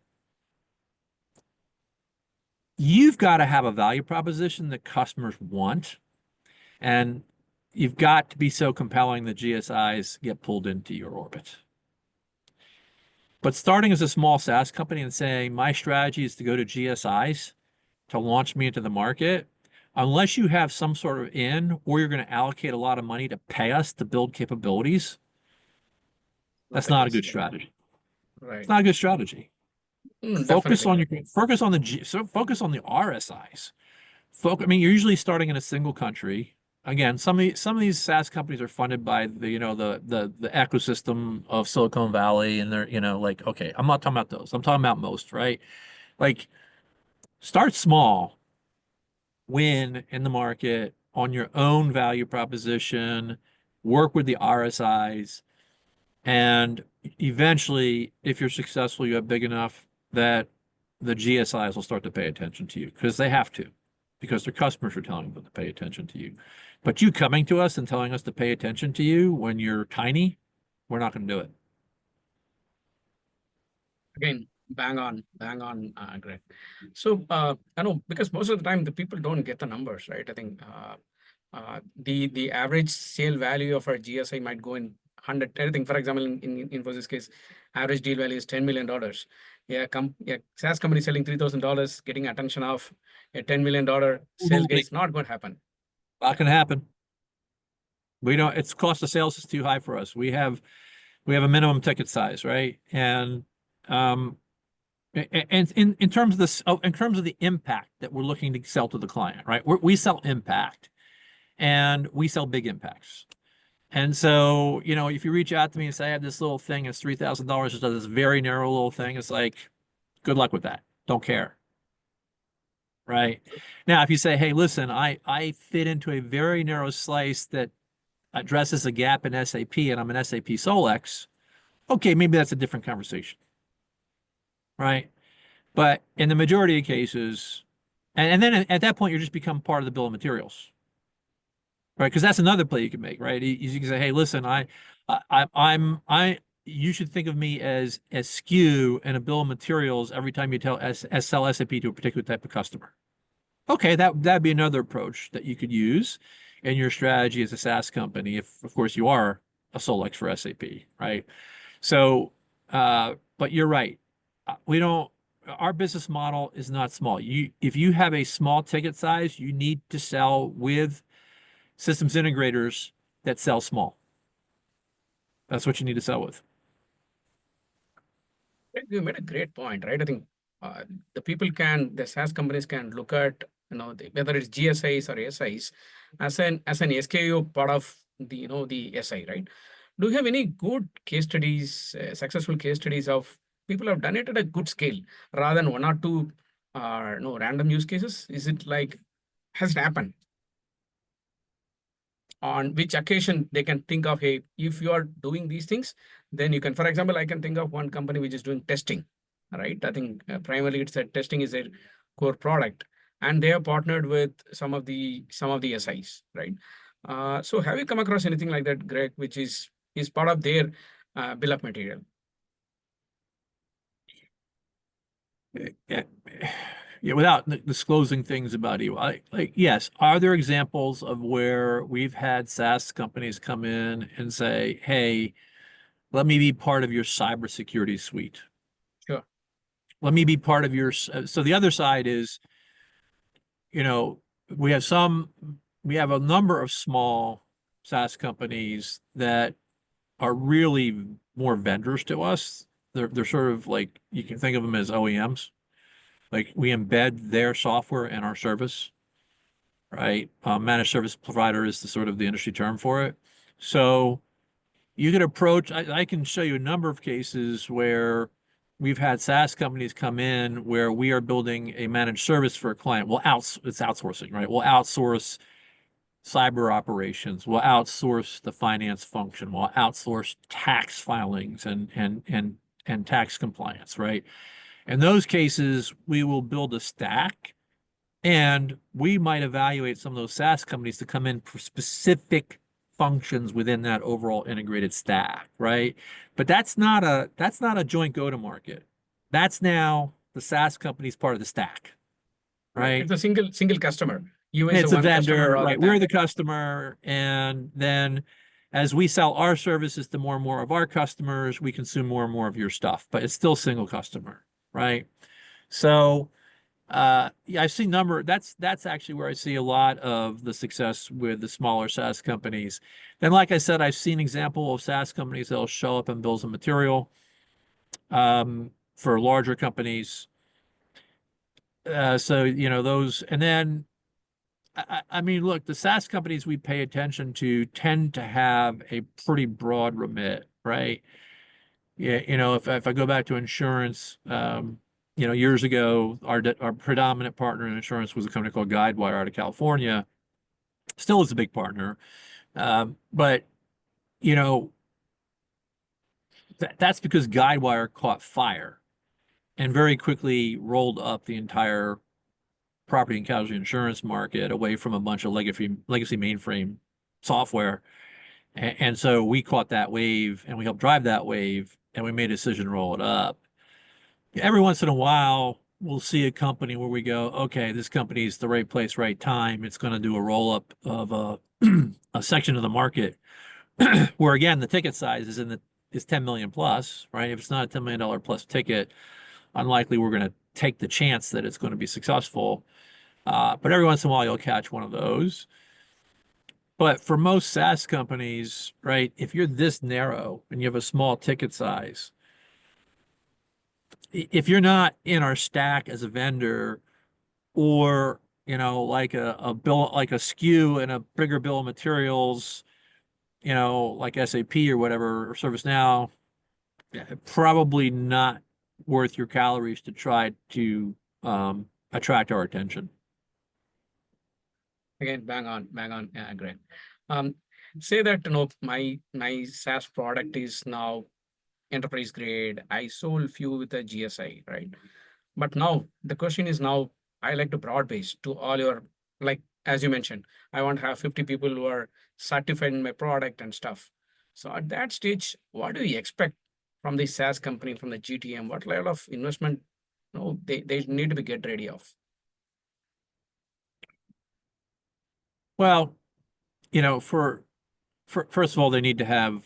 you've got to have a value proposition that customers want, and you've got to be so compelling that GSIs get pulled into your orbit. But starting as a small SaaS company and saying, my strategy is to go to GSIs to launch me into the market, unless you have some sort of in, or you're going to allocate a lot of money to pay us to build capabilities, that's not a good strategy. It's Right. not a good strategy. Focus Definitely. on focus on the RSIs. I mean, you're usually starting in a single country. Again, some of these SaaS companies are funded by the ecosystem of Silicon Valley, and they're like, okay, I'm not talking about those. I'm talking about most, right? Like, start small, win in the market on your own value proposition, work with the RSIs, and eventually, if you're successful, you have big enough that the GSIs will start to pay attention to you because they have to, because their customers are telling them to pay attention to you. But you coming to us and telling us to pay attention to you when you're tiny, we're not going to do it. Again, bang on, Greg. So I know, because most of the time the people don't get the numbers, right? I think the average sale value of our GSI might go in 100. I think, for example, in Infosys case, average deal value is $10 million. Yeah, SaaS company selling $3,000, getting attention of a $10 million sales guy is not going to happen. Not going to happen. We don't. It's cost of sales is too high for us. We have a minimum ticket size, right? And in terms of this, in terms of the impact that we're looking to sell to the client, right? We sell impact, and we sell big impacts. And so, if you reach out to me and say, I have this little thing, it's $3,000, it does this very narrow little thing, it's like, good luck with that. Don't care. Right? Now, if you say, hey, listen, I fit into a very narrow slice that addresses a gap in SAP, and I'm an SAP Solex, okay, maybe that's a different conversation. Right? But in the majority of cases, and then at that point, you just become part of the bill of materials. Right? Because that's another play you can make, right? You can say, hey, listen, you should think of me as SKU and a bill of materials every time you sell SAP to a particular type of customer. Okay, that'd be another approach that you could use in your strategy as a SaaS company, if of course you are a Solex for SAP, right? So, but you're right. Our business model is not small. If you have a small ticket size, you need to sell with systems integrators that sell small. That's what you need to sell with. You made a great point, right? I think the SaaS companies can look at, whether it's GSIs or SIs as an SKU part of the SI, right? Do you have any good case studies, successful case studies of people who have done it at a good scale rather than one or two random use cases? Is it like, has it happened? On which occasion they can think of, hey, if you are doing these things, then you can, for example, I can think of one company which is doing testing, right? I think primarily it's that testing is their core product, and they have partnered with some of the SIs, right? So have you come across anything like that, Greg, which is part of their bill of material? Yeah, without disclosing things about you, yes, are there examples of where we've had SaaS companies come in and say, "Hey, let me be part of your cybersecurity suite. Sure. Let me be part of your." So the other side is, you know, we have some, we have a number of small SaaS companies that are really more vendors to us. They're sort of like, you can think of them as OEMs. Like we embed their software in our service, right? Managed service provider is the sort of the industry term for it. So you can approach, I can show you a number of cases where we've had SaaS companies come in where we are building a managed service for a client. It's outsourcing, right? We'll outsource cyber operations. We'll outsource the finance function. We'll outsource tax filings and tax compliance, right? In those cases, we will build a stack and we might evaluate some of those SaaS companies to come in for specific functions within that overall integrated stack, right? But that's not a joint go-to-market. That's now the SaaS company's part of the stack, Right. right? It's a single customer. You And as a it's a one customer vendor, rather right? We're than the customer, and then as we sell our services to more and more of our customers, we consume more and more of your stuff, but it's still single customer, right? So yeah, I've seen that's actually where I see a lot of the success with the smaller SaaS companies. Then, like I said, I've seen example of SaaS companies that'll show up in bills of material for larger companies. So those, and then I mean, look, the SaaS companies we pay attention to tend to have a pretty broad remit, right? Yeah, if I go back to insurance, years ago, our predominant partner in insurance was a company called Guidewire out of California. Still is a big partner, but you know that's because Guidewire caught fire and very quickly rolled up the entire property and casualty insurance market away from a bunch of legacy mainframe software. And so we caught that wave and we helped drive that wave and we made a decision to roll it up. Every once in a while, we'll see a company where we go, okay, this company's the right place, right time. It's going to do a roll up of a section of the market where again, the ticket size is 10 million plus, right? If it's not a $10 million plus ticket, unlikely we're going to take the chance that it's going to be successful. But every once in a while, you'll catch one of those. But for most SaaS companies, right, if you're this narrow and you have a small ticket size, if you're not in our stack as a vendor or, like a bill, like a SKU and a bigger bill of materials, like SAP or whatever, or ServiceNow, probably not worth your calories to try to attract our attention. again, bang on. Yeah, great. Um, say that my SaaS product is now enterprise grade. I sold few with a GSI, right? But now the question is now I like to broad base to all your, like as you mentioned, I want to have 50 people who are certified in my product and stuff. So at that stage, what do you expect from the SaaS company, from the GTM? What level of investment they need to be get ready of? Well, for first of all, they need to have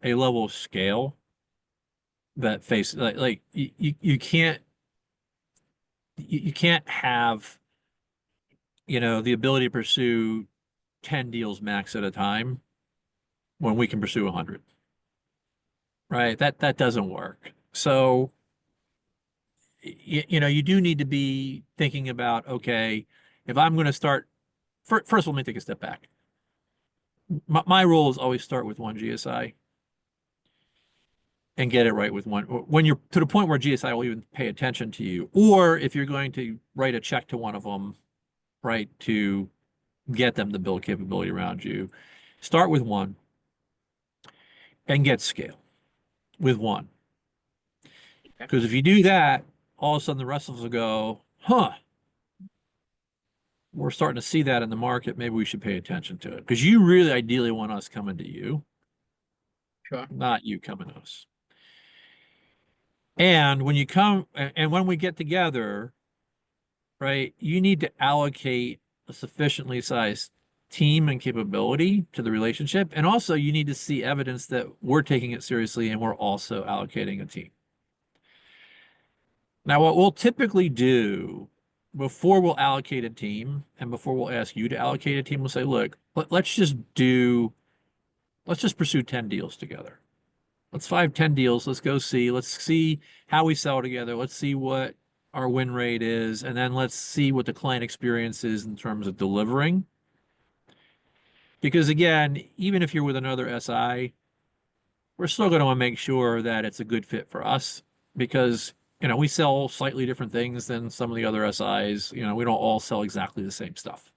a level of scale that face like you can't have the ability to pursue 10 deals max at a time when we can pursue 100, right? That doesn't work. So you do need to be thinking about, okay, if I'm going to start first of all, let me take a step back. My rule is always start with one GSI and get it right with one. When you're to the point where GSI will even pay attention to you, or if you're going to write a check to one of them, right, to get them to build capability around you, start with one and get scale with one. Okay. Because if you do that, all of a sudden the rest of us will go, huh, we're starting to see that in the market. Maybe we should pay attention to it. Because you really ideally want us coming to you, Sure. not you coming to us. And when you come and when we get together, right, you need to allocate a sufficiently sized team and capability to the relationship. And also you need to see evidence that we're taking it seriously and we're also allocating a team. Now, what we'll typically do before we'll allocate a team and before we'll ask you to allocate a team, we'll say, look, let's just pursue 10 deals together. Let's 10 deals. Let's see how we sell together. Let's see what our win rate is. And then let's see what the client experience is in terms of delivering. Because again, even if you're with another SI, we're still going to want to make sure that it's a good fit for us because, we sell slightly different things than some of the other SIs. We don't all sell exactly the same stuff.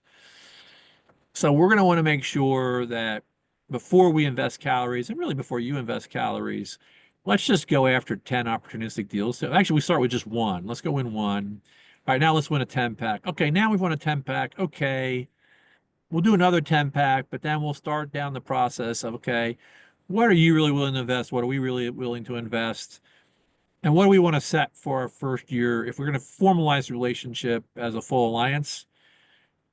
So we're going to want to make sure that before we invest calories, and really before you invest calories, let's just go after 10 opportunistic deals. So actually, we start with just one. Let's go win one. All right, now let's win a 10 pack. Okay, now we've won a 10 pack. Okay, we'll do another 10 pack, but then we'll start down the process of, okay, what are you really willing to invest? What are we really willing to invest? And what do we want to set for our first year? If we're going to formalize the relationship as a full alliance,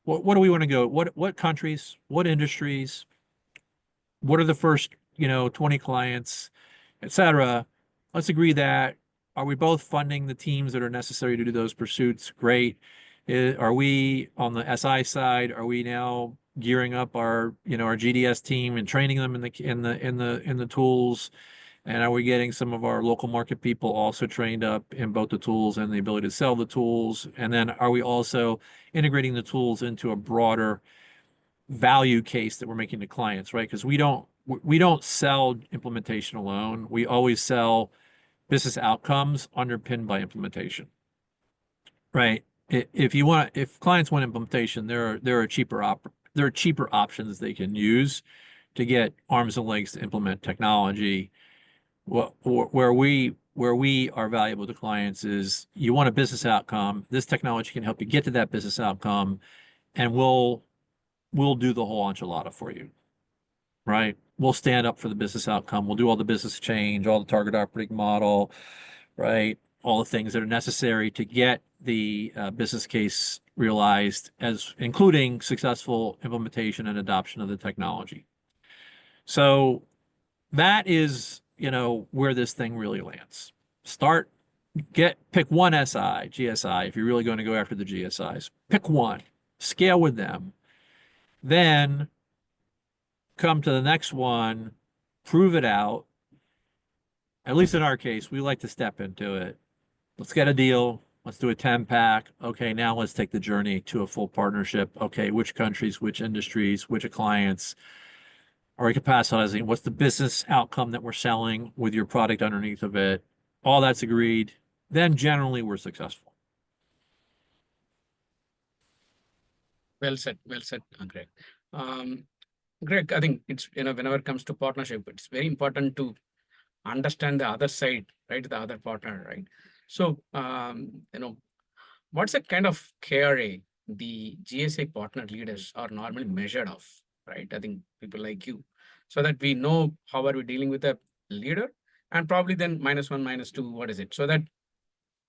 what do we want to go? What countries, what industries, what are the first, 20 clients, etc. Let's agree that are we both funding the teams that are necessary to do those pursuits? Great. Are we on the SI side? Are we now gearing up our GDS team and training them in the tools? And are we getting some of our local market people also trained up in both the tools and the ability to sell the tools? And then are we also integrating the tools into a broader value case that we're making to clients, right? Because we don't sell implementation alone. We always sell business outcomes underpinned by implementation, right? If clients want implementation, there are cheaper options they can use to get arms and legs to implement technology. Where we are valuable to clients is you want a business outcome. This technology can help you get to that business outcome, and we'll do the whole enchilada for you, right? We'll stand up for the business outcome. We'll do all the business change, all the target operating model, right? All the things that are necessary to get the business case realized, as including successful implementation and adoption of the technology. So that is, where this thing really lands. Pick one SI, GSI, if you're really going to go after the GSIs. Pick one, scale with them. Then come to the next one, prove it out. At least in our case, we like to step into it. Let's get a deal. Let's do a 10 pack. Okay, now let's take the journey to a full partnership. Okay, which countries, which industries, which clients are we capacitizing? What's the business outcome that we're selling with your product underneath of it? All that's agreed. Then generally we're successful. Well said. Well said, Greg. Greg, I think it's, whenever it comes to partnership, it's very important to understand the other side, right? The other partner, right? So, what's the kind of KRA the GSA partner leaders are normally measured of, right? I think people like you, so that we know how are we dealing with a leader, and probably then -1, -2, what is it? So that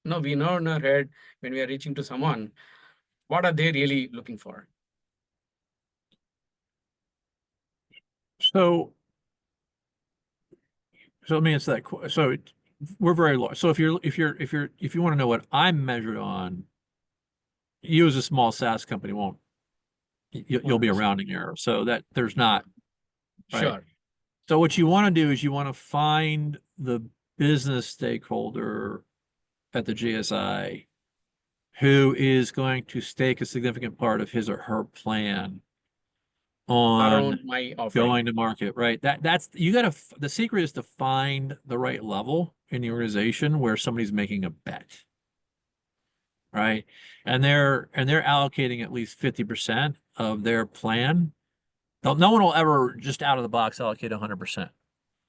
we know in our head when we are reaching to someone, what are they really looking for? So let me answer that. So we're very large. So if you want to know what I'm measured on, you as a small SaaS company you'll be a rounding error. So that there's not, right? Sure. So what you want to do is you want to find the business stakeholder at the GSI who is going to stake a significant part of his or her plan on Around my offering. going to market, right? The secret is to find the right level in the organization where somebody's making a bet, right? And they're allocating at least 50% of their plan. No one will ever just out of the box allocate 100%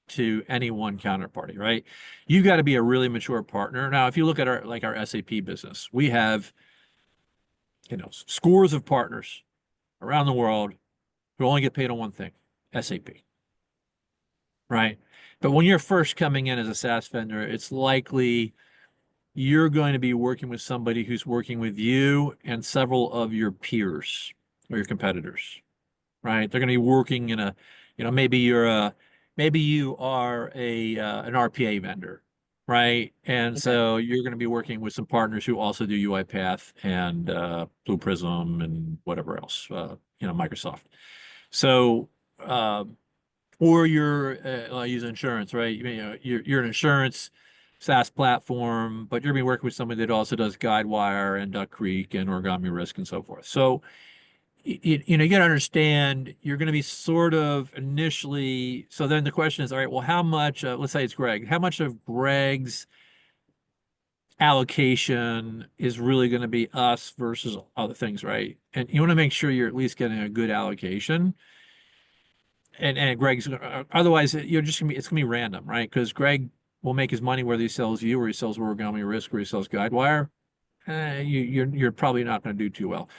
to any one counterparty, right? You got to be a really mature partner. Now, if you look at our SAP business, we have, scores of partners around the world who only get paid on one thing, SAP, right? But when you're first coming in as a SaaS vendor, it's likely you're going to be working with somebody who's working with you and several of your peers or your competitors, right? They're going to be working in a, maybe you are an RPA vendor, right? And Okay. so you're going to be working with some partners who also do UiPath and Blue Prism and whatever else, Microsoft. So, or I'll use insurance, right? You're an insurance SaaS platform, but you're going to be working with somebody that also does Guidewire and Duck Creek and Origami Risk and so forth. So, you got to understand you're going to be sort of initially. So then the question is, all right, well, how much, let's say it's Greg, how much of Greg's allocation is really going to be us versus other things, right? And you want to make sure you're at least getting a good allocation. And Greg's otherwise it's gonna be random, right? Because Greg will make his money whether he sells you or he sells Origami Risk or he sells Guidewire. You're probably not going to do too well,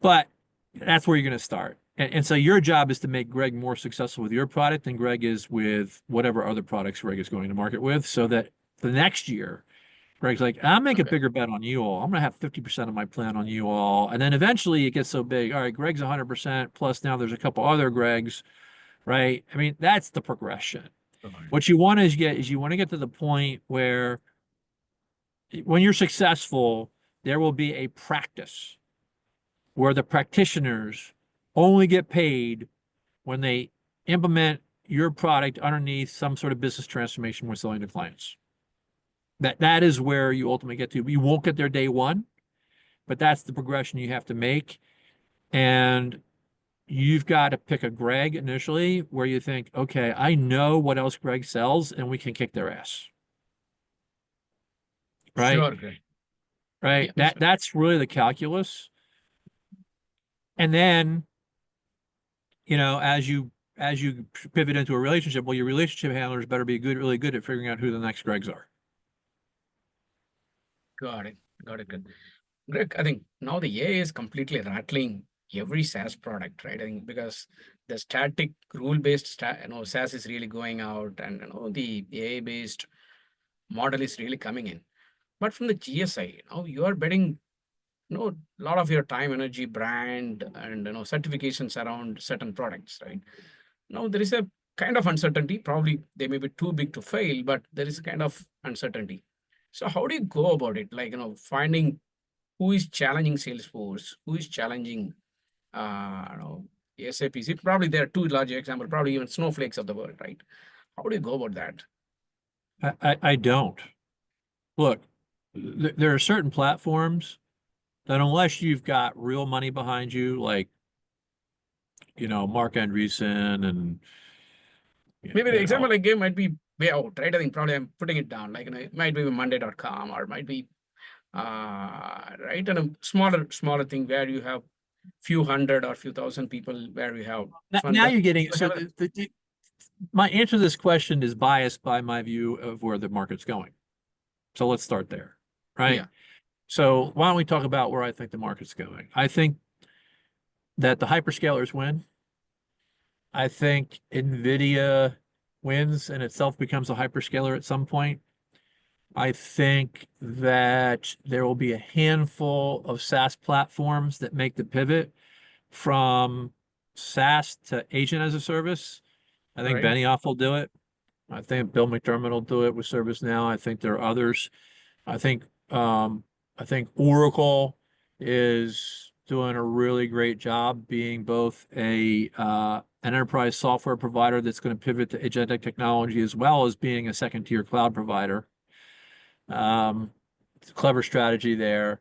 but that's where you're going to start. And so your job is to make Greg more successful with your product than Greg is with whatever other products Greg is going to market with, so that the next year Greg's like, I'll make a Okay. bigger bet on you all. I'm going to have 50% of my plan on you all. And then eventually it gets so big. All right, Greg's 100%. Plus now there's a couple other Gregs, right? I mean, that's the progression. Alright. What you want to get is you want to get to the point where when you're successful, there will be a practice where the practitioners only get paid when they implement your product underneath some sort of business transformation we're selling to clients. That is where you ultimately get to. You won't get there day one, but that's the progression you have to make. And you've got to pick a Greg initially where you think, okay, I know what else Greg sells and we can kick their ass. Right? Sure, Greg. Right. Yeah. That's really the calculus. And then, as you pivot into a relationship, well, your relationship handlers better be really good at figuring out who the next Gregs are. Got it. Got it. Good. Greg, I think now the AI is completely rattling every SaaS product, right? I think because the static rule-based SaaS is really going out, and the AI-based model is really coming in. But from the GSI, you are betting a lot of your time, energy, brand, and certifications around certain products, right? Now there is a kind of uncertainty. Probably they may be too big to fail, but there is a kind of uncertainty. So how do you go about it? Like finding who is challenging Salesforce, who is challenging SAP. Probably there are two large examples, probably even snowflakes of the world, right? How do you go about that? I don't. Look, there are certain platforms that unless you've got real money behind you, like, Mark Andreessen and, Maybe the you know, example I gave might be way out, right? I think probably I'm putting it down. Like it might be Monday.com, or it might be right, and a smaller thing where you have few hundred or few thousand people where we have fun. now But you're getting, so my answer to this question is biased by my view of where the market's going. So let's start there, right? yeah, So why don't we talk about where I think the market's going? I think that the hyperscalers win. I think NVIDIA wins and itself becomes a hyperscaler at some point. I think that there will be a handful of SaaS platforms that make the pivot from SaaS to agent as a service. I think right. Benioff will do it. I think Bill McDermott will do it with ServiceNow. I think there are others. I think I think Oracle is doing a really great job being both an enterprise software provider that's going to pivot to agentic technology as well as being a second tier cloud provider. It's a clever strategy there.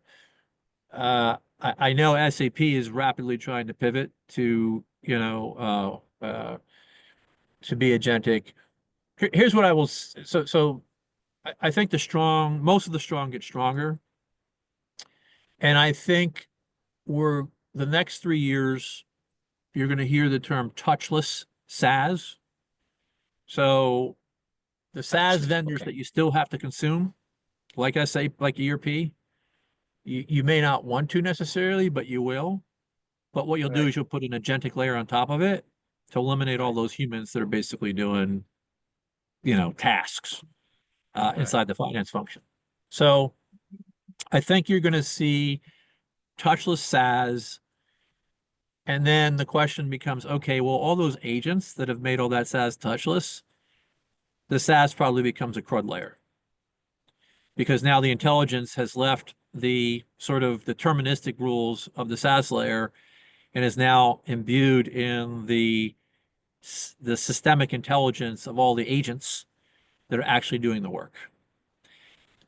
I know SAP is rapidly trying to pivot to to be agentic. Here's what I will so I think most of the strong get stronger. And I think the next 3 years, you're going to hear the term touchless SaaS. So the SaaS Touchless. vendors Okay. that you still have to consume, like I say, like ERP, you may not want to necessarily, but you will. But what you'll do Right. is you'll put an agentic layer on top of it to eliminate all Right. those humans that are basically doing tasks Right. inside the finance function. So I think you're going to see touchless SaaS. And then the question becomes, okay, well, all those agents that have made all that SaaS touchless, the SaaS probably becomes a CRUD layer because now the intelligence has left the sort of deterministic rules of the SaaS layer and is now imbued in the systemic intelligence of all the agents that are actually doing the work.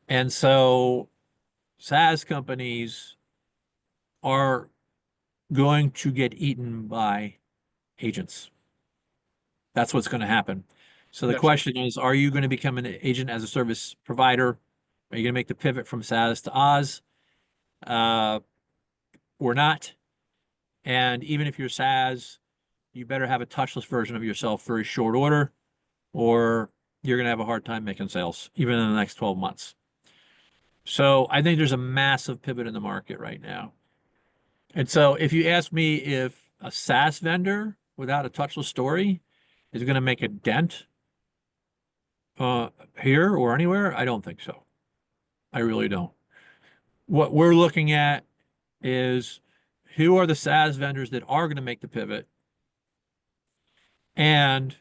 And so SaaS companies are going to get eaten by agents. That's what's going to happen. So the That's right. question is, are you going to become an agent as a service provider? Are you going to make the pivot from SaaS to Oz or not? And even if you're SaaS, you better have a touchless version of yourself very short order, or you're going to have a hard time making sales, even in the next 12 months. So I think there's a massive pivot in the market right now. And so if you ask me if a SaaS vendor without a touchless story is going to make a dent here or anywhere, I don't think so. I really don't. What we're looking at is who are the SaaS vendors that are going to make the pivot and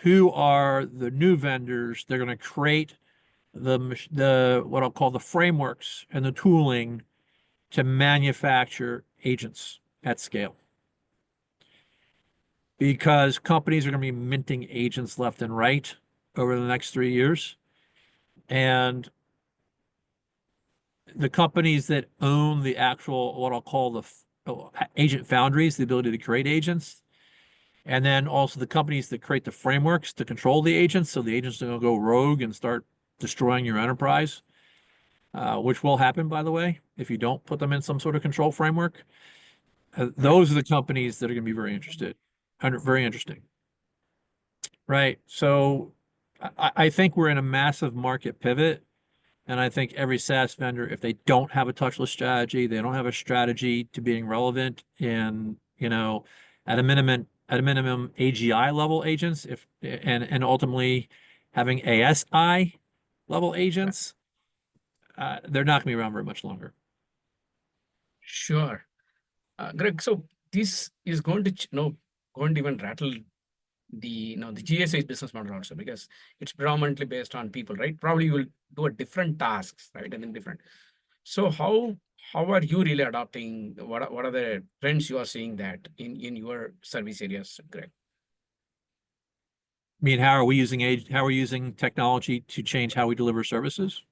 who are the new vendors that are going to create the what I'll call the frameworks and the tooling to manufacture agents at scale. Because companies are going to be minting agents left and right over the next 3 years. And the companies that own the actual, what I'll call the agent foundries, the ability to create agents, and then also the companies that create the frameworks to control the agents. So the agents are going to go rogue and start destroying your enterprise, which will happen, by the way, if you don't put them in some sort of control framework. Right. Those are the companies that are going to be very interesting. Right. So I think we're in a massive market pivot. And I think every SaaS vendor, if they don't have a touchless strategy, they don't have a strategy to being relevant in, at a minimum AGI level agents, and ultimately having ASI level Right. agents, they're not going to be around very much longer. Sure. Greg, so this is going to, going to even rattle the GSI's business model also, because it's predominantly based on people, right? Probably you will do a different tasks, right? And then different. So how are you really adopting? What are the trends you are seeing that in your service areas, Greg? I mean, how are we using technology to change how we deliver services?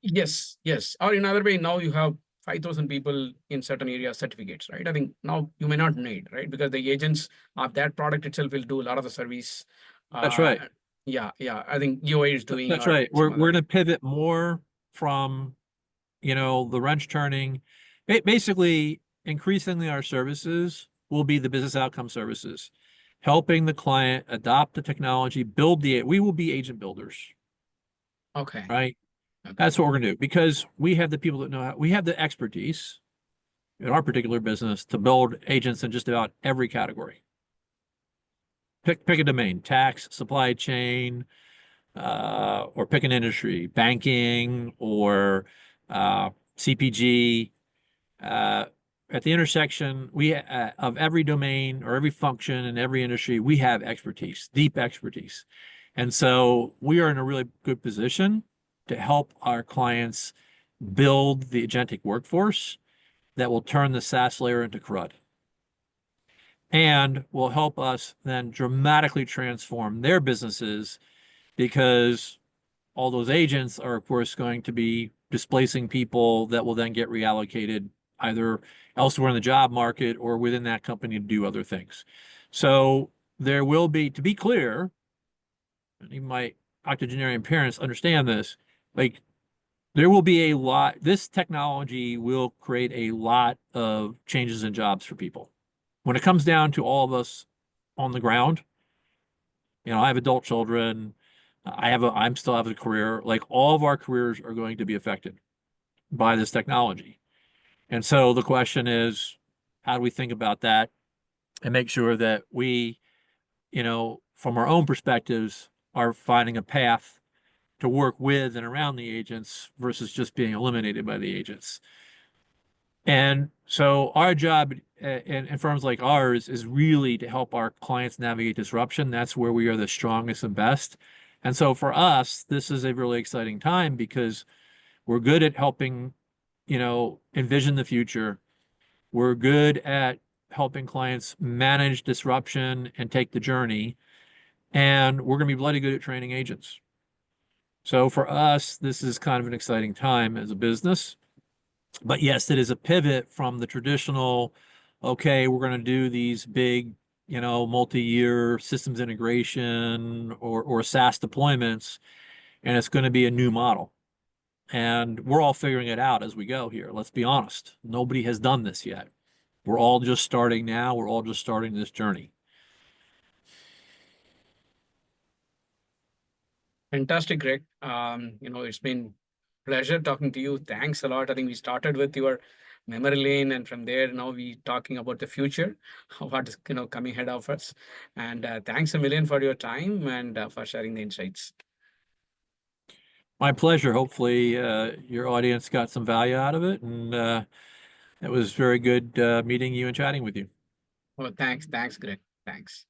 Yes, yes. Or in other way, now you have 5,000 people in certain areas certificates, right? I think now you may not need, right? Because the agents of that product itself will do a lot of the service. That's Uh, right. yeah, yeah. I think UA is doing That's or right. some We're other. going to pivot more from the wrench turning. Basically, increasingly, our services will be the business outcome services, helping the client adopt the technology, we will be agent builders, Okay, right? okay, That's what we're going to do because we have the people that we have the expertise in our particular business to build agents in just about every category. Pick a domain, tax, supply chain, or pick an industry, banking or CPG. Uh, at the intersection of every domain or every function in every industry, we have expertise, deep expertise. And so we are in a really good position to help our clients build the agentic workforce that will turn the SaaS layer into CRUD and will help us then dramatically transform their businesses because all those agents are, of course, going to be displacing people that will then get reallocated either elsewhere in the job market or within that company to do other things. So there will be, to be clear, and even my octogenarian parents understand this, like there will be a lot, this technology will create a lot of changes in jobs for people. When it comes down to all of us on the ground, I have adult children. I'm still have a career. Like all of our careers are going to be affected by this technology. And so the question is, how do we think about that and make sure that we, from our own perspectives, are finding a path to work with and around the agents versus just being eliminated by the agents. And so our job in firms like ours is really to help our clients navigate disruption. That's where we are the strongest and best. And so for us, this is a really exciting time because we're good at helping, envision the future. We're good at helping clients manage disruption and take the journey. And we're going to be bloody good at training agents. So for us, this is kind of an exciting time as a business. But yes, it is a pivot from the traditional, okay, we're going to do these big, multi-year systems integration or SaaS deployments, and it's going to be a new model. And we're all figuring it out as we go here. Let's be honest. Nobody has done this yet. We're all just starting now. We're all just starting this journey. Fantastic, Greg. It's been pleasure talking to you. Thanks a lot. I think we started with your memory lane, and from there now we talking about the future, what is coming ahead of us. And thanks a million for your time and for sharing the insights. My pleasure. Hopefully, your audience got some value out of it, and it was very good meeting you and chatting with you. Oh, thanks, Greg. Thanks.